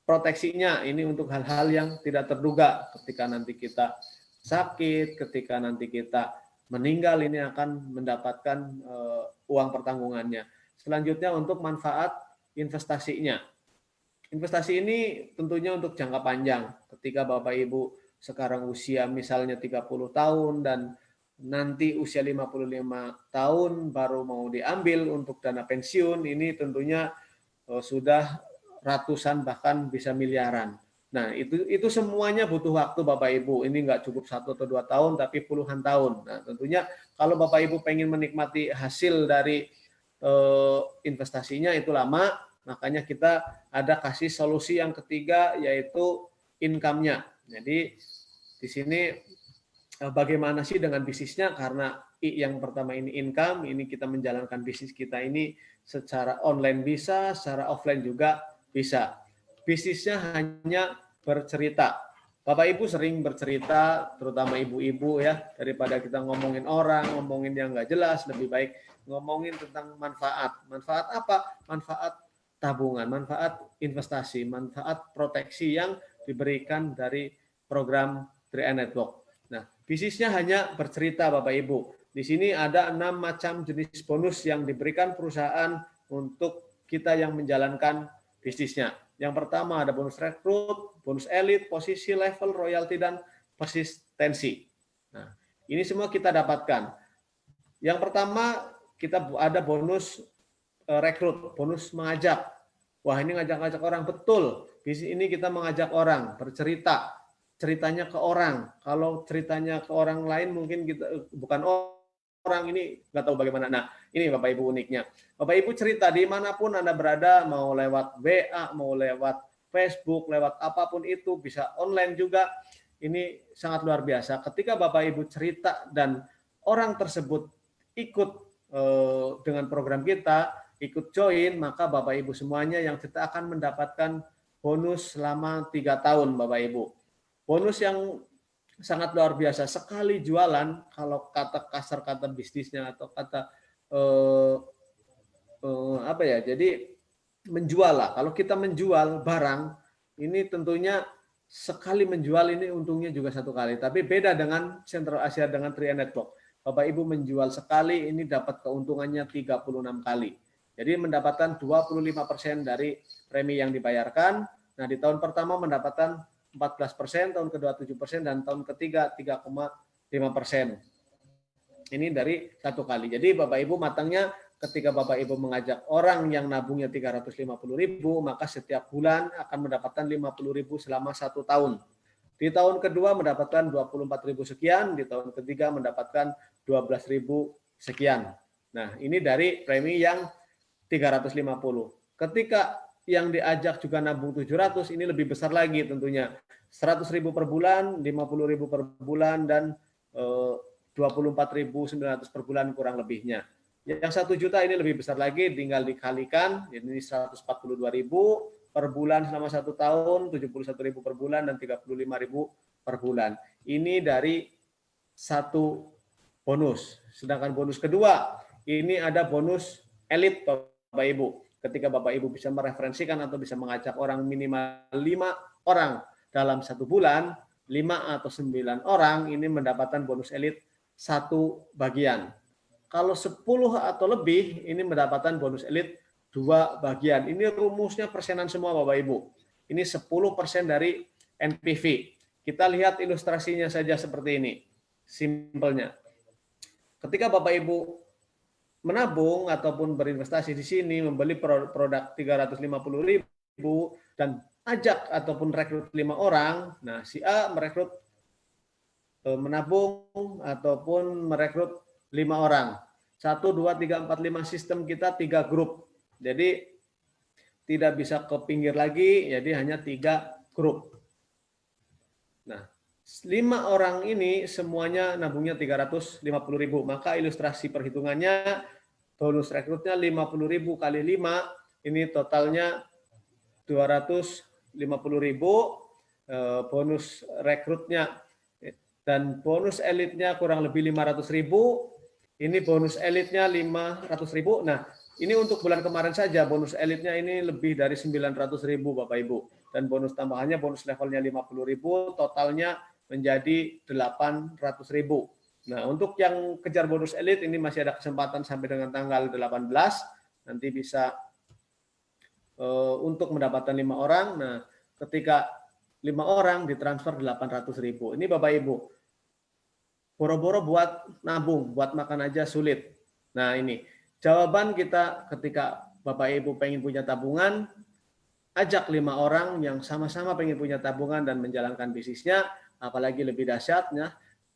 proteksinya ini untuk hal-hal yang tidak terduga. Ketika nanti kita sakit, ketika nanti kita meninggal, ini akan mendapatkan uang pertanggungannya. Selanjutnya untuk manfaat investasinya. Investasi ini tentunya untuk jangka panjang. Ketika Bapak Ibu sekarang usia misalnya 30 tahun dan nanti usia 55 tahun baru mau diambil untuk dana pensiun, ini tentunya sudah ratusan bahkan bisa miliaran. Nah, itu semuanya butuh waktu Bapak Ibu. Ini nggak cukup 1 atau 2 tahun, tapi puluhan tahun. Nah, tentunya kalau Bapak Ibu pengen menikmati hasil dari investasinya itu lama, makanya kita ada kasih solusi yang ketiga, yaitu income-nya. Jadi di sini bagaimana sih dengan bisnisnya? Karena yang pertama ini income, ini kita menjalankan bisnis kita ini secara online bisa, secara offline juga bisa. Bisnisnya hanya bercerita. Bapak Ibu sering bercerita, terutama ibu-ibu ya, daripada kita ngomongin orang, ngomongin yang nggak jelas, lebih baik ngomongin tentang manfaat. Manfaat apa? Manfaat tabungan, manfaat investasi, manfaat proteksi yang diberikan dari program 3i Network. Nah, bisnisnya hanya bercerita Bapak Ibu. Di sini ada 6 macam jenis bonus yang diberikan perusahaan untuk kita yang menjalankan bisnisnya. Yang pertama ada bonus rekrut, bonus elit, posisi, level, royalti, dan persistensi. Nah, ini semua kita dapatkan. Yang pertama kita ada bonus rekrut, bonus mengajak. Wah, ini ngajak-ngajak orang, betul. Bisnis ini kita mengajak orang, bercerita. Ceritanya ke orang. Kalau ceritanya ke orang lain mungkin kita bukan orang, ini nggak tahu bagaimana. Nah, ini Bapak Ibu uniknya. Bapak Ibu cerita dimanapun Anda berada, mau lewat WA, mau lewat Facebook, lewat apapun itu, bisa online juga. Ini sangat luar biasa. Ketika Bapak Ibu cerita dan orang tersebut ikut dengan program kita, ikut join, maka Bapak Ibu semuanya yang kita akan mendapatkan bonus selama 3 tahun Bapak Ibu. Bonus yang sangat luar biasa. Sekali jualan, kalau kata kasar kata bisnisnya atau kata apa ya, jadi menjual lah. Kalau kita menjual barang, ini tentunya sekali menjual ini untungnya juga 1 kali. Tapi beda dengan Sentral Asia dengan 3i Network. Bapak Ibu menjual sekali, ini dapat keuntungannya 36 kali. Jadi mendapatkan 25% dari premi yang dibayarkan. Nah, di tahun pertama mendapatkan 14%, tahun kedua 7%, dan tahun ketiga 3,5%. Ini dari satu kali. Jadi Bapak Ibu matangnya ketika Bapak Ibu mengajak orang yang nabungnya 350.000, maka setiap bulan akan mendapatkan 50.000 selama 1 tahun. Di tahun kedua mendapatkan 24.000 sekian, di tahun ketiga mendapatkan 12.000 sekian. Nah, ini dari premi yang 350. Ketika yang diajak juga nabung 700, ini lebih besar lagi tentunya. 100.000 per bulan, 50.000 per bulan, dan 24.900 per bulan kurang lebihnya. Yang 1 juta ini lebih besar lagi, tinggal dikalikan, ini 142.000 per bulan selama 1 tahun, 71.000 per bulan, dan 35.000 per bulan. Ini dari satu bonus. Sedangkan bonus kedua, ini ada bonus elit Bapak Ibu. Ketika Bapak Ibu bisa mereferensikan atau bisa mengajak orang minimal 5 orang dalam 1 bulan, 5 atau 9 orang ini mendapatkan bonus elit 1 bagian. Kalau 10 atau lebih, ini mendapatkan bonus elit 2 bagian. Ini rumusnya persenan semua Bapak Ibu. Ini 10% dari NPV. Kita lihat ilustrasinya saja seperti ini. Simpelnya. Ketika Bapak Ibu menabung ataupun berinvestasi di sini, membeli produk 350.000 dan ajak ataupun rekrut 5 orang, nah si A merekrut menabung ataupun merekrut 5 orang. 1, 2, 3, 4, 5 sistem kita 3 grup. Jadi tidak bisa ke pinggir lagi, jadi hanya 3 grup. Nah, 5 orang ini semuanya nabungnya 350.000. Maka ilustrasi perhitungannya bonus rekrutnya 50.000 kali 5, ini totalnya 250.000, bonus rekrutnya dan bonus elitnya kurang lebih 500.000, ini bonus elitnya 500.000. Nah, ini untuk bulan kemarin saja bonus elitnya ini lebih dari 900.000 Bapak Ibu, dan bonus tambahannya bonus levelnya 50.000, totalnya menjadi 800.000. Nah, untuk yang kejar bonus elit ini masih ada kesempatan sampai dengan tanggal 18, nanti bisa untuk mendapatkan 5 orang. Nah, ketika 5 orang ditransfer 800.000. Ini Bapak Ibu, boro-boro buat nabung, buat makan aja sulit. Nah, ini jawaban kita ketika Bapak Ibu pengen punya tabungan, ajak 5 orang yang sama-sama pengen punya tabungan dan menjalankan bisnisnya, apalagi lebih dahsyatnya,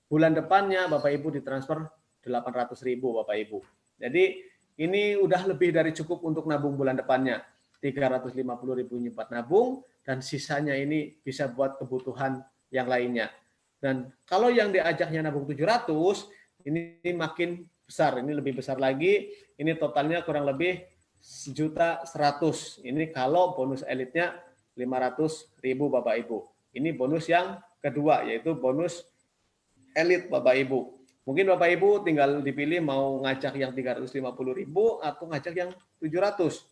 bulan depannya Bapak Ibu ditransfer 800.000 Bapak Ibu. Jadi ini udah lebih dari cukup untuk nabung bulan depannya. 350.000 buat nabung, dan sisanya ini bisa buat kebutuhan yang lainnya. Dan kalau yang diajaknya nabung 700, ini makin besar, ini lebih besar lagi, ini totalnya kurang lebih 1.100.000. Ini kalau bonus elitnya 500.000 Bapak Ibu. Ini bonus yang kedua, yaitu bonus elit Bapak Ibu. Mungkin Bapak Ibu tinggal dipilih mau ngajak yang 350.000 atau ngajak yang 700.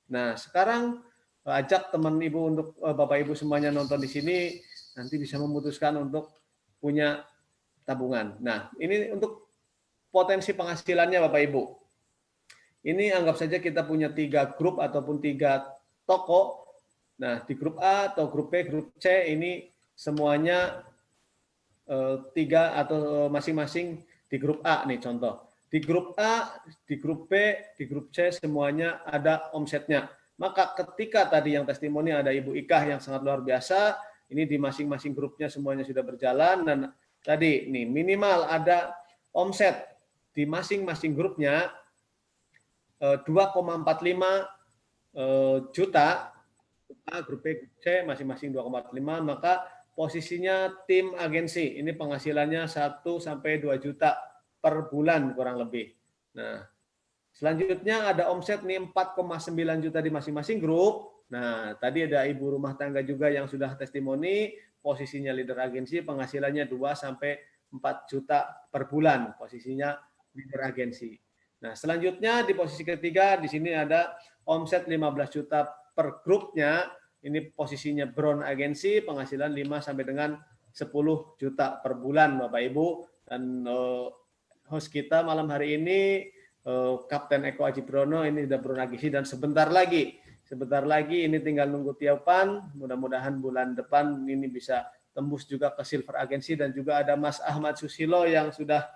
Nah, sekarang ajak teman Ibu untuk Bapak Ibu semuanya nonton di sini, nanti bisa memutuskan untuk punya tabungan. Nah, ini untuk potensi penghasilannya Bapak Ibu. Ini anggap saja kita punya 3 grup ataupun 3 toko. Nah, di grup A atau grup B, grup C ini semuanya 3 atau masing-masing di grup A nih contoh. Di grup A, di grup B, di grup C semuanya ada omsetnya. Maka ketika tadi yang testimoni ada Ibu Ika yang sangat luar biasa, ini di masing-masing grupnya semuanya sudah berjalan, dan tadi nih minimal ada omset di masing-masing grupnya 2,45 juta, grup B, grup C masing-masing 2,45, maka posisinya tim agensi, ini penghasilannya 1 sampai 2 juta per bulan kurang lebih. Nah, selanjutnya ada omset nih 4,9 juta di masing-masing grup. Nah, tadi ada ibu rumah tangga juga yang sudah testimoni, posisinya leader agensi, penghasilannya 2 sampai 4 juta per bulan, posisinya leader agensi. Nah, selanjutnya di posisi ketiga di sini ada omset 15 juta per grupnya. Ini posisinya Brown agensi, penghasilan 5 sampai dengan 10 juta per bulan Bapak Ibu. Dan host kita malam hari ini Kapten Eko Aji Brono ini sudah beragensi, dan sebentar lagi ini tinggal nunggu Tiopan. Mudah-mudahan bulan depan ini bisa tembus juga ke silver agensi, dan juga ada Mas Ahmad Susilo yang sudah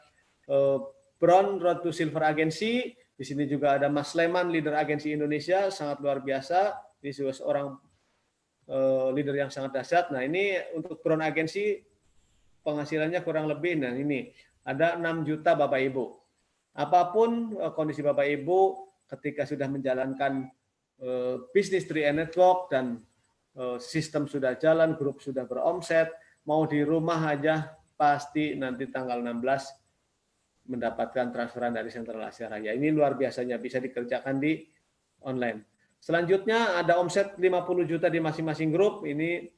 Brown Road to Silver agensi. Di sini juga ada Mas Sleman, leader agensi Indonesia, sangat luar biasa. Ini seorang leader yang sangat dahsyat. Nah, ini untuk Brown agensi penghasilannya kurang lebih, nah ini ada 6 juta Bapak Ibu. Apapun kondisi Bapak Ibu ketika sudah menjalankan bisnis 3 Network dan sistem sudah jalan, grup sudah beromset, mau di rumah aja pasti nanti tanggal 16 mendapatkan transferan dari Sentral Asia Raya. Ini luar biasanya, bisa dikerjakan di online. Selanjutnya ada omset 50 juta di masing-masing grup. Ini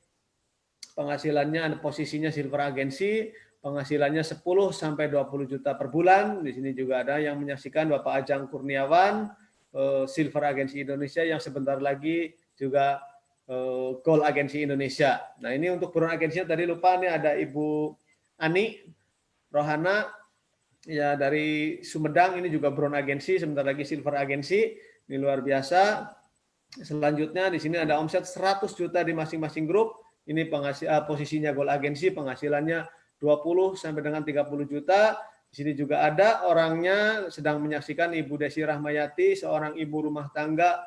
penghasilannya, posisinya silver agensi, penghasilannya 10 sampai 20 juta per bulan. Di sini juga ada yang menyaksikan Bapak Ajang Kurniawan, silver agensi Indonesia, yang sebentar lagi juga gold agensi Indonesia. Nah, ini untuk Brown agensinya tadi lupa, nih ada Ibu Ani Rohana ya dari Sumedang, ini juga Brown agensi, sebentar lagi silver agensi. Ini luar biasa. Selanjutnya di sini ada omset 100 juta di masing-masing grup. Ini posisinya gold agensi, penghasilannya 20 sampai dengan 30 juta. Di sini juga ada orangnya sedang menyaksikan Ibu Desi Rahmayati, seorang ibu rumah tangga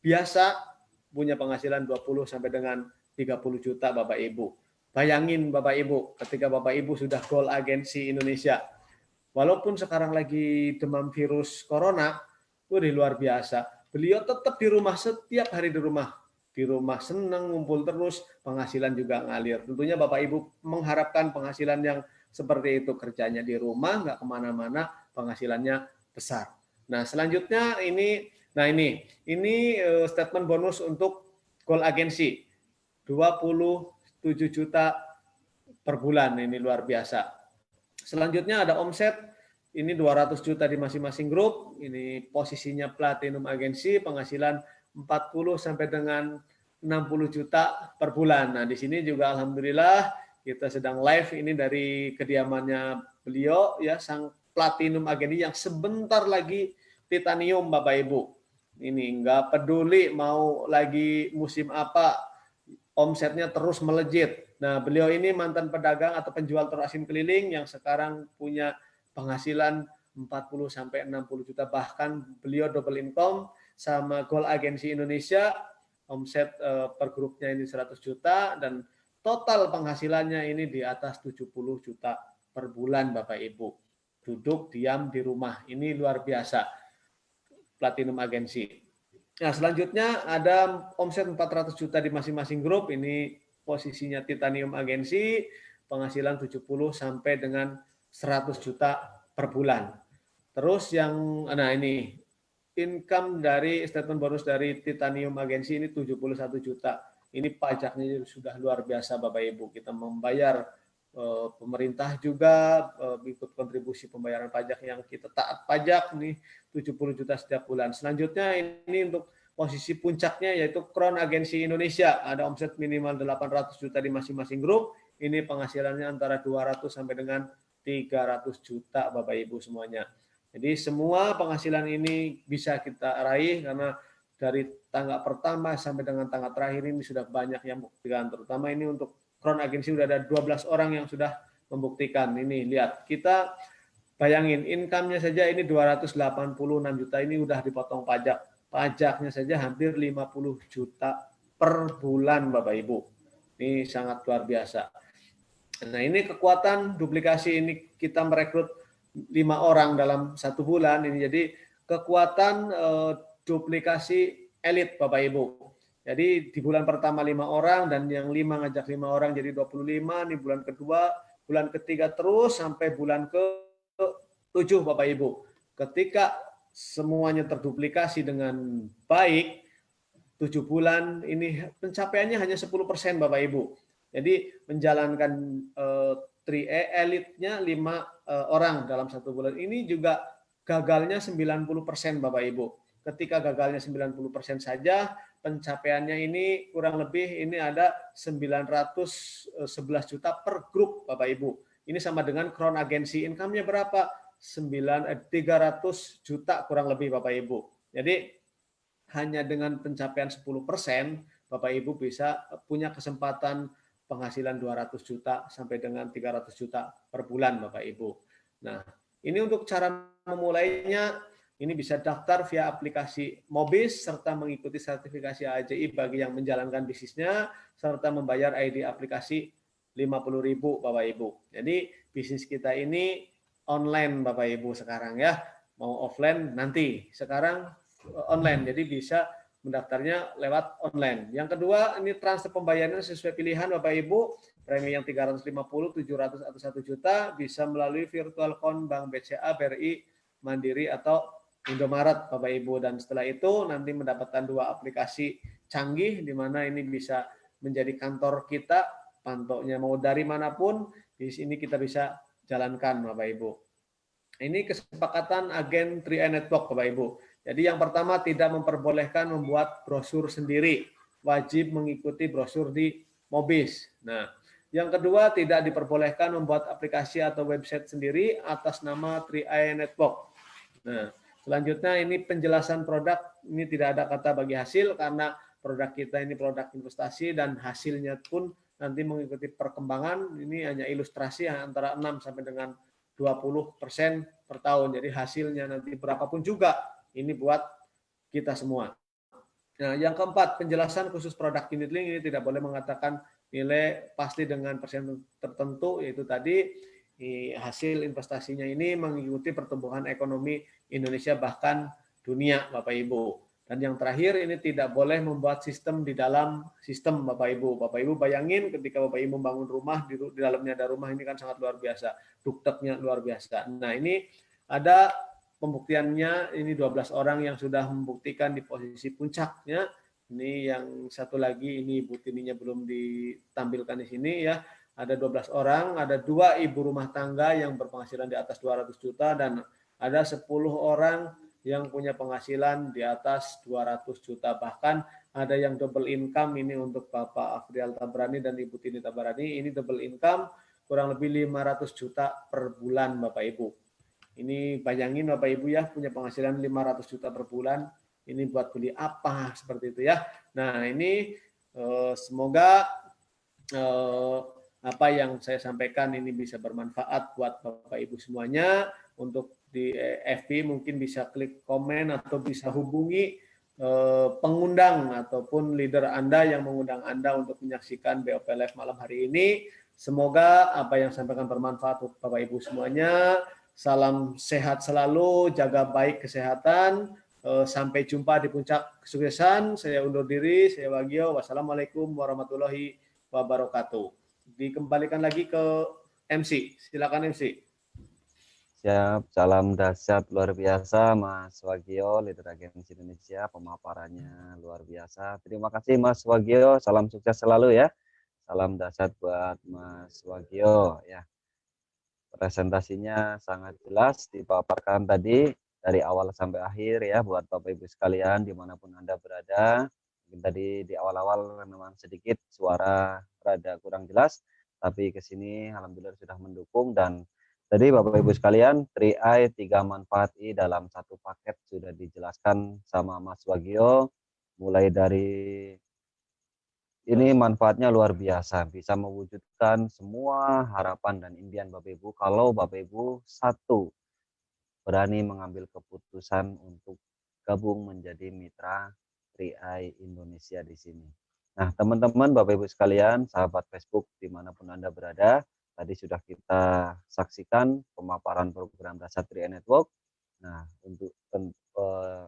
biasa, punya penghasilan 20 sampai dengan 30 juta Bapak Ibu. Bayangin Bapak Ibu, ketika Bapak Ibu sudah gold agensi Indonesia. Walaupun sekarang lagi demam virus corona, udah luar biasa. Beliau tetap di rumah, setiap hari di rumah. Di rumah senang, ngumpul terus, penghasilan juga ngalir. Tentunya Bapak Ibu mengharapkan penghasilan yang seperti itu, kerjanya di rumah, nggak kemana-mana, penghasilannya besar. Nah, selanjutnya ini statement bonus untuk gold agensi. 27 juta per bulan, ini luar biasa. Selanjutnya ada omset, ini 200 juta di masing-masing grup. Ini posisinya platinum agensi, penghasilan 40 sampai dengan 60 juta per bulan. Nah, di sini juga alhamdulillah kita sedang live ini dari kediamannya beliau ya, sang platinum agensi yang sebentar lagi titanium Bapak Ibu. Ini nggak peduli mau lagi musim apa, omsetnya terus melejit. Nah, beliau ini mantan pedagang atau penjual telur asin keliling yang sekarang punya penghasilan 40 sampai 60 juta, bahkan beliau double income sama Gold Agensi Indonesia, omset per grupnya ini 100 juta dan total penghasilannya ini di atas 70 juta per bulan Bapak Ibu. Duduk diam di rumah. Ini luar biasa. Platinum Agensi. Nah, selanjutnya ada omset 400 juta di masing-masing grup. Ini posisinya Titanium Agensi, penghasilan 70 sampai dengan 100 juta per bulan. Terus yang, nah ini, income dari statement bonus dari Titanium Agensi ini 71 juta. Ini pajaknya sudah luar biasa Bapak Ibu. Kita membayar pemerintah juga ikut kontribusi pembayaran pajak yang kita taat pajak nih 70 juta setiap bulan. Selanjutnya ini untuk posisi puncaknya yaitu Crown Agensi Indonesia, ada omset minimal 800 juta di masing-masing grup. Ini penghasilannya antara 200 sampai dengan 300 juta Bapak Ibu semuanya. Jadi semua penghasilan ini bisa kita raih karena dari tangga pertama sampai dengan tangga terakhir ini sudah banyak yang membuktikan, terutama ini untuk Crown Agency sudah ada 12 orang yang sudah membuktikan. Ini lihat, kita bayangin income-nya saja ini 286 juta, ini udah dipotong pajak. Pajaknya saja hampir 50 juta per bulan Bapak Ibu. Ini sangat luar biasa. Nah, ini kekuatan duplikasi ini kita merekrut 5 orang dalam 1 bulan ini. Jadi kekuatan duplikasi elit Bapak Ibu. Jadi di bulan pertama 5 orang dan yang 5 ngajak 5 orang jadi 25, nih bulan kedua, bulan ketiga terus sampai bulan ke-7 Bapak Ibu. Ketika semuanya terduplikasi dengan baik, 7 bulan ini pencapaiannya hanya 10% Bapak Ibu. Jadi menjalankan 3E elitnya 5 orang dalam 1 bulan ini juga gagalnya 90% Bapak Ibu. Ketika gagalnya 90% saja, pencapaiannya ini kurang lebih ini ada 911 juta per grup Bapak Ibu. Ini sama dengan Crown Agency, income-nya berapa? 300 juta kurang lebih Bapak Ibu. Jadi hanya dengan pencapaian 10% Bapak Ibu bisa punya kesempatan penghasilan 200 juta sampai dengan 300 juta per bulan Bapak Ibu. Nah, ini untuk cara memulainya, ini bisa daftar via aplikasi Mobis serta mengikuti sertifikasi AJI bagi yang menjalankan bisnisnya serta membayar ID aplikasi 50.000 Bapak Ibu. Jadi bisnis kita ini online Bapak Ibu sekarang ya. Mau offline nanti. Sekarang online. Jadi bisa mendaftarnya lewat online. Yang kedua, ini transfer pembayarannya sesuai pilihan Bapak Ibu. Premi yang 350, 700 atau 1 juta bisa melalui virtual account Bank BCA, BRI, Mandiri atau Indomaret Bapak Ibu. Dan setelah itu nanti mendapatkan 2 aplikasi canggih di mana ini bisa menjadi kantor kita, pantaunya mau dari manapun, di sini kita bisa jalankan Bapak Ibu. Ini kesepakatan agen 3i Network Bapak Ibu. Jadi yang pertama tidak memperbolehkan membuat brosur sendiri, wajib mengikuti brosur di Mobis. Nah, yang kedua tidak diperbolehkan membuat aplikasi atau website sendiri atas nama 3i Network. Nah, selanjutnya ini penjelasan produk, ini tidak ada kata bagi hasil karena produk kita ini produk investasi dan hasilnya pun nanti mengikuti perkembangan, ini hanya ilustrasi antara 6 sampai dengan 20% per tahun. Jadi hasilnya nanti berapapun juga ini buat kita semua. Nah, yang keempat, penjelasan khusus produk unit link ini tidak boleh mengatakan nilai pasti dengan persen tertentu, yaitu tadi hasil investasinya ini mengikuti pertumbuhan ekonomi Indonesia bahkan dunia Bapak Ibu. Dan yang terakhir ini tidak boleh membuat sistem di dalam sistem Bapak Ibu. Bapak Ibu bayangin ketika Bapak Ibu membangun rumah, di dalamnya ada rumah, ini kan sangat luar biasa. Dukteknya luar biasa. Nah, ini ada pembuktiannya, ini 12 orang yang sudah membuktikan di posisi puncaknya. Ini yang satu lagi, ini Ibu Tininya belum ditampilkan di sini ya. Ada 12 orang, ada 2 ibu rumah tangga yang berpenghasilan di atas 200 juta dan ada 10 orang yang punya penghasilan di atas 200 juta. Bahkan ada yang double income, ini untuk Bapak Afrial Tabrani dan Ibu Tini Tabrani, ini double income kurang lebih 500 juta per bulan Bapak Ibu. Ini bayangin Bapak Ibu ya, punya penghasilan 500 juta per bulan, ini buat beli apa seperti itu ya. Nah, ini semoga apa yang saya sampaikan ini bisa bermanfaat buat Bapak Ibu semuanya. Untuk di FB mungkin bisa klik komen atau bisa hubungi pengundang ataupun leader Anda yang mengundang Anda untuk menyaksikan BOP Live malam hari ini. Semoga apa yang saya sampaikan bermanfaat untuk Bapak Ibu semuanya. Salam sehat selalu, jaga baik kesehatan. Sampai jumpa di puncak kesuksesan. Saya undur diri, saya Wagio. Wassalamualaikum warahmatullahi wabarakatuh. Dikembalikan lagi ke MC. Silakan MC. Siap, salam dahsyat luar biasa Mas Wagio, leader agensi Indonesia, pemaparannya luar biasa. Terima kasih Mas Wagio, salam sukses selalu ya. Salam dahsyat buat Mas Wagio ya. Presentasinya sangat jelas dipaparkan tadi dari awal sampai akhir ya buat Bapak Ibu sekalian dimanapun Anda berada. Mungkin tadi di awal-awal memang sedikit suara rada kurang jelas, tapi ke sini alhamdulillah sudah mendukung. Dan tadi Bapak Ibu sekalian, 3i 3 manfaat I dalam satu paket sudah dijelaskan sama Mas Wagio, mulai dari ini manfaatnya luar biasa, bisa mewujudkan semua harapan dan impian Bapak Ibu kalau Bapak Ibu satu, berani mengambil keputusan untuk gabung menjadi mitra 3i Indonesia di sini. Nah, teman-teman, Bapak Ibu sekalian, sahabat Facebook dimanapun Anda berada, tadi sudah kita saksikan pemaparan program dasar 3i Network. Nah, untuk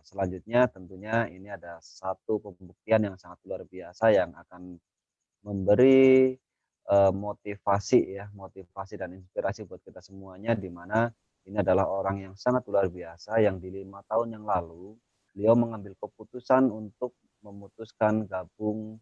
selanjutnya tentunya ini ada satu pembuktian yang sangat luar biasa yang akan memberi motivasi ya, motivasi dan inspirasi buat kita semuanya, di mana ini adalah orang yang sangat luar biasa yang di 5 tahun yang lalu beliau mengambil keputusan untuk memutuskan gabung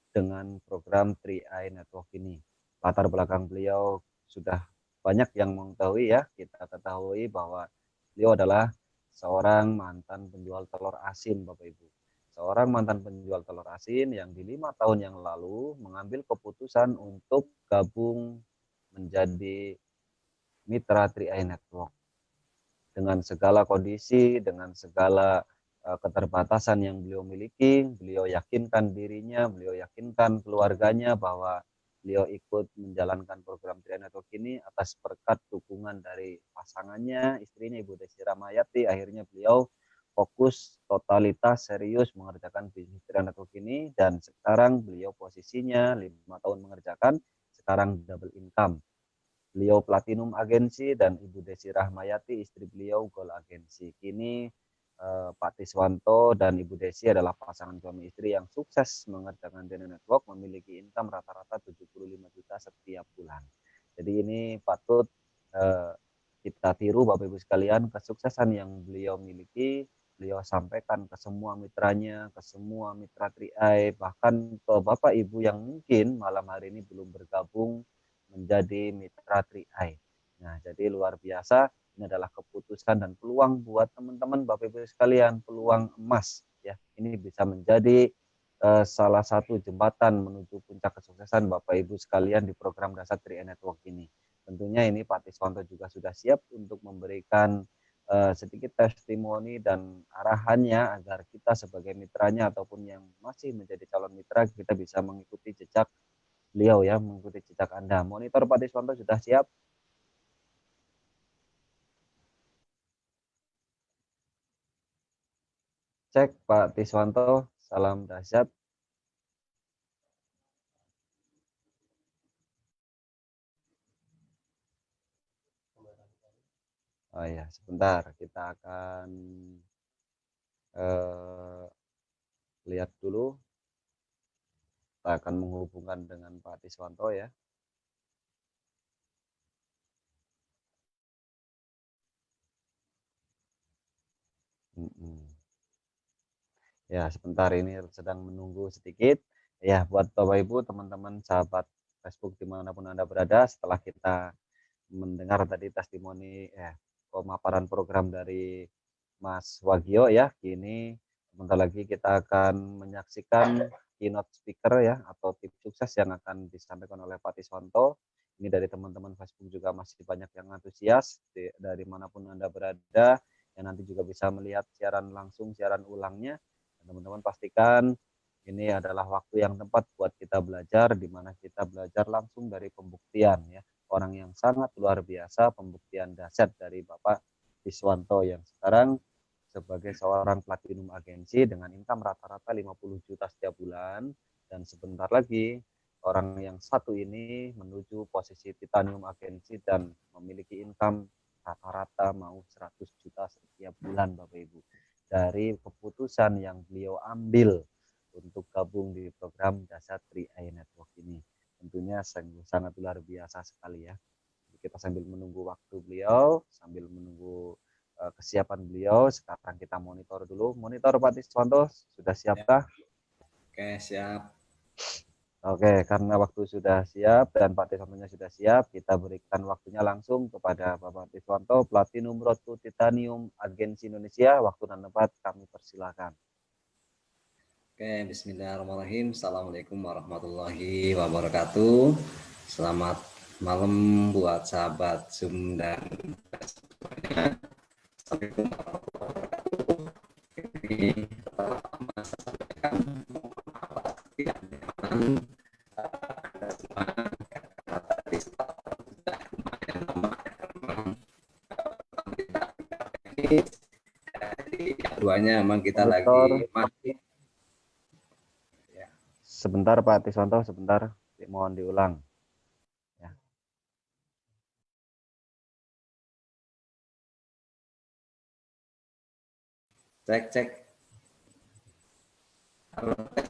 dengan program 3i Network ini. Latar belakang beliau sudah banyak yang mengetahui ya, kita ketahui bahwa beliau adalah seorang mantan penjual telur asin Bapak Ibu. Seorang mantan penjual telur asin yang di 5 tahun yang lalu mengambil keputusan untuk gabung menjadi mitra 3i Network. dengan segala kondisi, dengan segala keterbatasan yang beliau miliki, beliau yakinkan dirinya, beliau yakinkan keluarganya bahwa beliau ikut menjalankan program Tri Network ini atas berkat dukungan dari pasangannya, istrinya Ibu Desi Ramayati. Akhirnya beliau fokus, totalitas, serius mengerjakan bisnis Tri Network ini, dan sekarang beliau posisinya 5 tahun mengerjakan, sekarang double income. Beliau Platinum Agensi dan Ibu Desi Rahmayati istri beliau Gold Agensi. Kini Pak Tiswanto dan Ibu Desi adalah pasangan suami istri yang sukses mengerjakan Tri Network, memiliki income rata-rata 75 juta setiap bulan. Jadi ini patut kita tiru Bapak Ibu sekalian, kesuksesan yang beliau miliki, beliau sampaikan ke semua mitranya, ke semua mitra Tri-Eye, bahkan ke Bapak Ibu yang mungkin malam hari ini belum bergabung menjadi mitra Tri-Eye. Nah, jadi luar biasa. Ini adalah keputusan dan peluang buat teman-teman Bapak Ibu sekalian, peluang emas ya. Ini bisa menjadi salah satu jembatan menuju puncak kesuksesan Bapak Ibu sekalian di program Dasar Tri Network ini. Tentunya ini Pak Tiswanto juga sudah siap untuk memberikan sedikit testimoni dan arahannya agar kita sebagai mitranya ataupun yang masih menjadi calon mitra, kita bisa mengikuti jejak beliau ya, mengikuti jejak Anda. Monitor Pak Tiswanto sudah siap? Cek Pak Tiswanto, salam dahsyat. Oh ya, sebentar kita akan lihat dulu. Kita akan menghubungkan dengan Pak Tiswanto ya. Ya, sebentar ini sedang menunggu sedikit. Ya, buat Bapak Ibu, teman-teman, sahabat Facebook dimanapun Anda berada, setelah kita mendengar tadi testimoni pemaparan program dari Mas Wagio ya, kini sebentar lagi kita akan menyaksikan keynote speaker ya, atau tips sukses yang akan disampaikan oleh Pak Tiswanto. Ini dari teman-teman Facebook juga masih banyak yang antusias dari manapun Anda berada, yang nanti juga bisa melihat siaran langsung, siaran ulangnya. Teman-teman pastikan ini adalah waktu yang tepat buat kita belajar, di mana kita belajar langsung dari pembuktian ya, orang yang sangat luar biasa, pembuktian dahsyat dari Bapak Tiswanto yang sekarang sebagai seorang platinum agensi dengan income rata-rata 50 juta setiap bulan, dan sebentar lagi orang yang satu ini menuju posisi titanium agensi dan memiliki income rata-rata mau 100 juta setiap bulan Bapak Ibu, dari keputusan yang beliau ambil untuk gabung di program Dasar Tri-Eye Network ini. Tentunya sangat luar biasa sekali ya. Kita sambil menunggu waktu beliau, sambil menunggu kesiapan beliau, sekarang kita monitor dulu. Monitor Pak Tiswanto, sudah siapkah? Oke, siap. Oke, karena waktu sudah siap dan Pak Tiswantonya sudah siap, kita berikan waktunya langsung kepada Bapak Tiswanto, Platinum Road to Titanium Agensi Indonesia. Waktu dan tempat kami persilakan. Oke, bismillahirrahmanirrahim. Assalamualaikum warahmatullahi wabarakatuh. Selamat malam buat sahabat Zoom dan semuanya. Assalamualaikum warahmatullahi wabarakatuh. Ini telah saya sampaikan Anda semua karena tadi sudah lumayan lama ini. Jadi keduanya memang kita lagi masih. Sebentar Pak Tiswanto, sebentar, mohon diulang. Ya. Cek, cek. Halo, tes.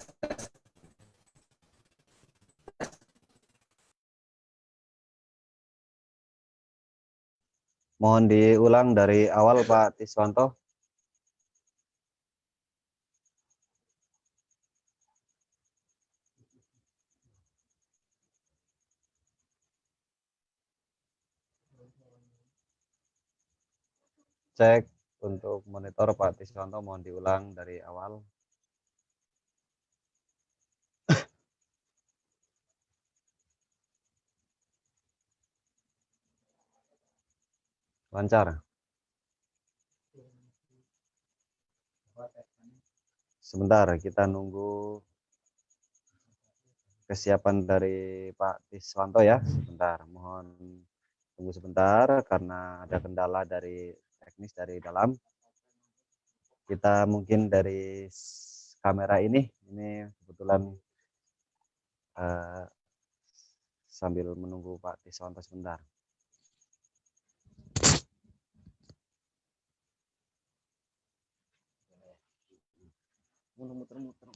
Mohon diulang dari awal Pak Tiswanto. Cek untuk monitor Pak Tiswanto, mohon diulang dari awal. Lancar. Sebentar, kita nunggu kesiapan dari Pak Tiswanto ya. Sebentar, mohon tunggu sebentar karena ada kendala dari teknis dari dalam. Kita mungkin dari kamera ini kebetulan sambil menunggu Pak Tiswanto sebentar. Muter-muter.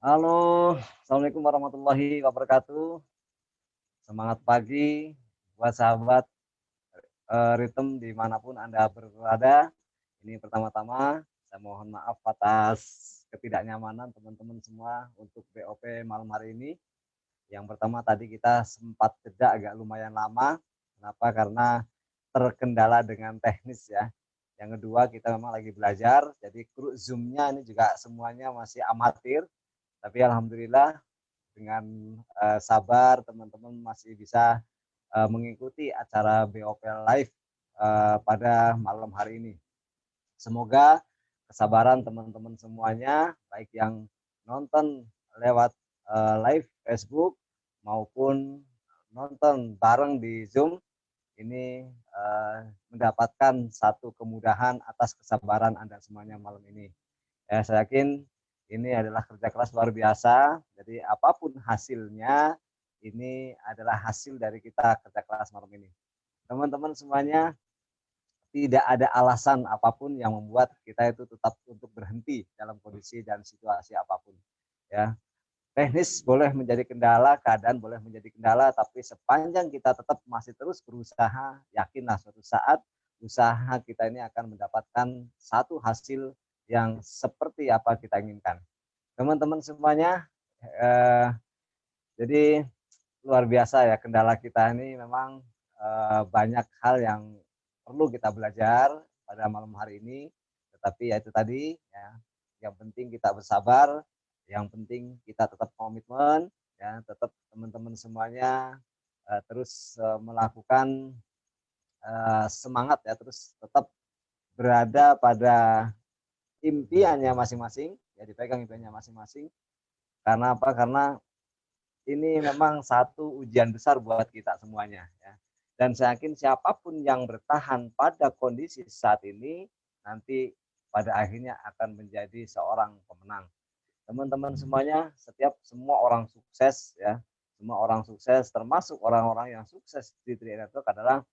Halo, Assalamualaikum warahmatullahi wabarakatuh. Semangat pagi buat sahabat Ritem dimanapun Anda berada. Ini pertama-tama saya mohon maaf atas ketidaknyamanan teman-teman semua untuk BOP malam hari ini. Yang pertama tadi kita sempat jeda agak lumayan lama. Kenapa? Karena terkendala dengan teknis ya. Yang kedua kita memang lagi belajar, jadi kru Zoom-nya ini juga semuanya masih amatir. Tapi alhamdulillah dengan sabar teman-teman masih bisa mengikuti acara BOP Live pada malam hari ini. Semoga kesabaran teman-teman semuanya, baik yang nonton lewat live Facebook maupun nonton bareng di Zoom, ini mendapatkan satu kemudahan atas kesabaran Anda semuanya malam ini. Ya, saya yakin ini adalah kerja keras luar biasa. Jadi apapun hasilnya, ini adalah hasil dari kita kerja keras malam ini. Teman-teman semuanya, tidak ada alasan apapun yang membuat kita itu tetap untuk berhenti dalam kondisi dan situasi apapun. Ya, teknis boleh menjadi kendala, keadaan boleh menjadi kendala, tapi sepanjang kita tetap masih terus berusaha, yakinlah suatu saat usaha kita ini akan mendapatkan satu hasil yang seperti apa kita inginkan. Teman-teman semuanya, jadi luar biasa ya kendala kita ini memang banyak hal yang perlu kita belajar pada malam hari ini, tetapi ya itu tadi ya, yang penting kita bersabar, yang penting kita tetap komitmen ya, tetap teman-teman semuanya terus melakukan semangat ya, terus tetap berada pada impiannya masing-masing ya, dipegang impiannya masing-masing. Karena apa? Karena ini memang satu ujian besar buat kita semuanya ya. Dan saya yakin siapapun yang bertahan pada kondisi saat ini nanti pada akhirnya akan menjadi seorang pemenang. Teman-teman semuanya, semua orang sukses ya, semua orang sukses termasuk orang-orang yang sukses di Tri Network adalah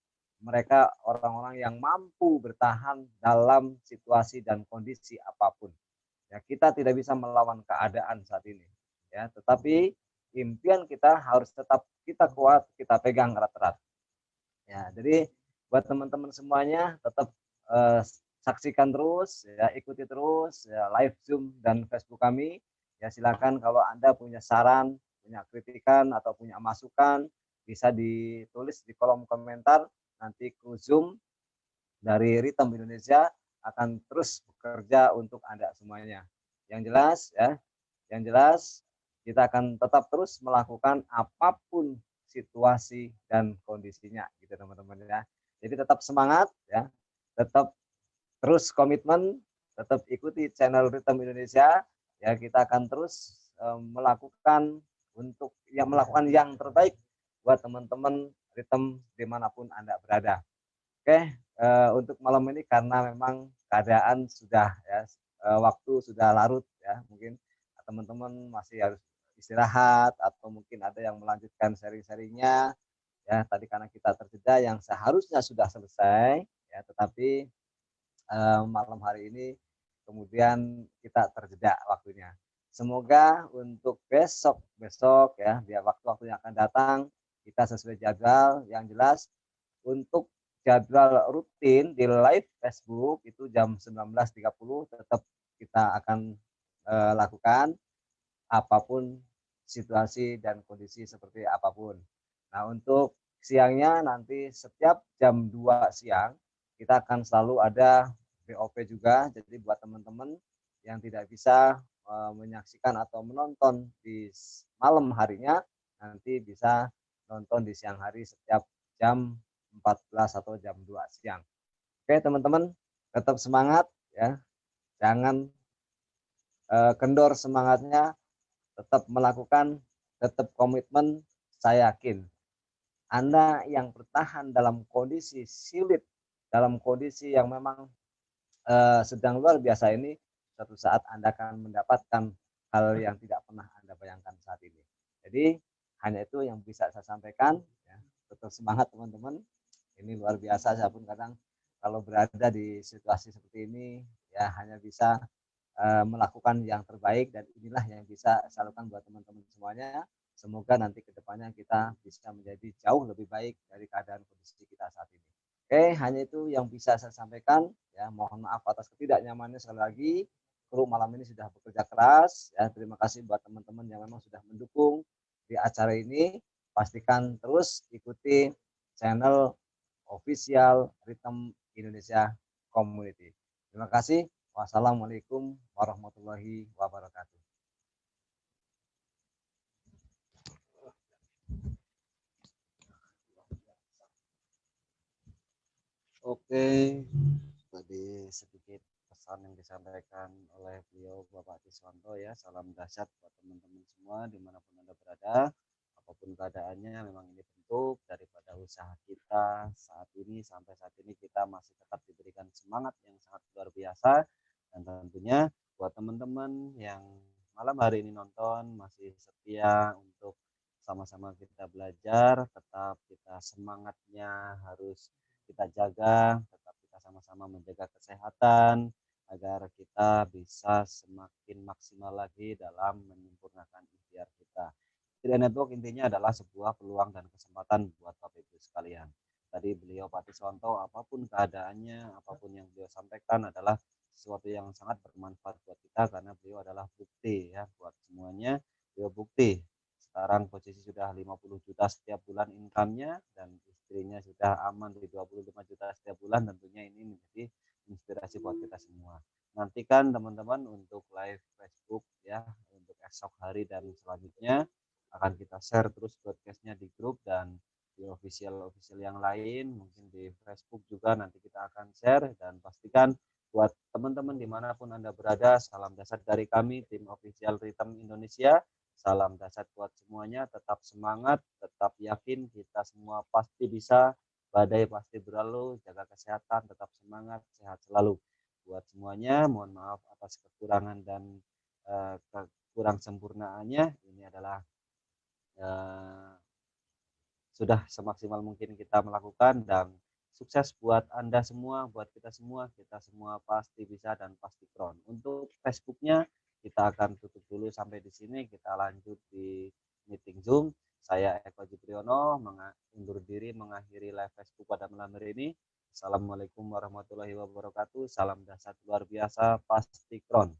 mereka orang-orang yang mampu bertahan dalam situasi dan kondisi apapun. Ya, kita tidak bisa melawan keadaan saat ini ya, tetapi impian kita harus tetap kita kuat, kita pegang erat-erat. Ya, jadi buat teman-teman semuanya tetap saksikan terus, ya, ikuti terus ya, live Zoom dan Facebook kami. Ya, silakan kalau Anda punya saran, punya kritikan atau punya masukan bisa ditulis di kolom komentar. Nanti kru Zoom dari Ritem Indonesia akan terus bekerja untuk Anda semuanya. Yang jelas ya, yang jelas kita akan tetap terus melakukan apapun situasi dan kondisinya gitu teman-teman ya. Jadi tetap semangat ya, tetap terus komitmen, tetap ikuti channel Ritem Indonesia ya, kita akan terus melakukan yang terbaik buat teman-teman Ritem dimanapun Anda berada. Oke, untuk malam ini karena memang keadaan sudah ya, waktu sudah larut ya, mungkin teman-teman masih harus istirahat atau mungkin ada yang melanjutkan seri-serinya ya. Tadi karena kita terjeda yang seharusnya sudah selesai ya, tetapi malam hari ini kemudian kita terjeda waktunya. Semoga untuk besok ya, di waktu-waktu yang akan datang kita sesuai jadwal. Yang jelas untuk jadwal rutin di live Facebook itu jam 19.30 tetap kita akan lakukan apapun situasi dan kondisi seperti apapun. Nah, untuk siangnya nanti setiap jam 2 siang kita akan selalu ada BOP juga. Jadi buat teman-teman yang tidak bisa menyaksikan atau menonton di malam harinya, nanti bisa nonton di siang hari setiap jam 14 atau jam 2 siang. Oke teman-teman, tetap semangat ya, jangan kendor semangatnya, tetap melakukan, tetap komitmen. Saya yakin Anda yang bertahan dalam kondisi sulit, dalam kondisi yang memang sedang luar biasa ini, suatu saat Anda akan mendapatkan hal yang tidak pernah Anda bayangkan saat ini. Jadi hanya itu yang bisa saya sampaikan ya. Tetap semangat teman-teman, ini luar biasa. Saya pun kadang kalau berada di situasi seperti ini ya hanya bisa melakukan yang terbaik, dan inilah yang bisa saya lakukan buat teman-teman semuanya. Semoga nanti kedepannya kita bisa menjadi jauh lebih baik dari keadaan kondisi kita saat ini. Oke, hanya itu yang bisa saya sampaikan ya. Mohon maaf atas ketidaknyamanannya. Sekali lagi, kru malam ini sudah bekerja keras ya. Terima kasih buat teman-teman yang memang sudah mendukung di acara ini. Pastikan terus ikuti channel official Rhythm Indonesia Community. Terima kasih. Wassalamualaikum warahmatullahi wabarakatuh. Oke, tadi sedikit pesan yang disampaikan oleh beliau Bapak Tiswanto ya. Salam dahsyat buat teman-teman semua dimanapun Anda berada, apapun keadaannya. Memang ini bentuk daripada usaha kita saat ini. Sampai saat ini kita masih tetap diberikan semangat yang sangat luar biasa. Dan tentunya buat teman-teman yang malam hari ini nonton masih setia untuk sama-sama kita belajar, tetap kita semangatnya harus kita jaga, tetap kita sama-sama menjaga kesehatan agar kita bisa semakin maksimal lagi dalam menyempurnakan ikhtiar kita. Tidak network intinya adalah sebuah peluang dan kesempatan buat Bapak Ibu sekalian. Tadi beliau Pak Tiswanto, apapun keadaannya, apapun yang beliau sampaikan adalah sesuatu yang sangat bermanfaat buat kita, karena beliau adalah bukti ya buat semuanya. Beliau bukti sekarang posisi sudah 50 juta setiap bulan income-nya, dan istrinya sudah aman di 25 juta setiap bulan. Tentunya ini menjadi inspirasi buat kita semua. Nantikan teman-teman untuk live Facebook ya, untuk esok hari dan selanjutnya akan kita share terus broadcastnya di grup dan di official yang lain, mungkin di Facebook juga nanti kita akan share. Dan pastikan buat teman-teman dimanapun Anda berada, salam dahsyat dari kami tim official Rhythm Indonesia. Salam dahsyat buat semuanya, tetap semangat, tetap yakin kita semua pasti bisa, badai pasti berlalu, jaga kesehatan, tetap semangat, sehat selalu. Buat semuanya, mohon maaf atas kekurangan dan kurang sempurnaannya. Ini adalah sudah semaksimal mungkin kita melakukan, dan sukses buat Anda semua, buat kita semua pasti bisa dan pasti kron. Untuk Facebooknya kita akan tutup dulu sampai di sini, kita lanjut di meeting Zoom. Saya Eko Jibriono undur diri mengakhiri live Facebook pada malam hari ini. Assalamualaikum warahmatullahi wabarakatuh. Salam dahsyat luar biasa, pasti kron.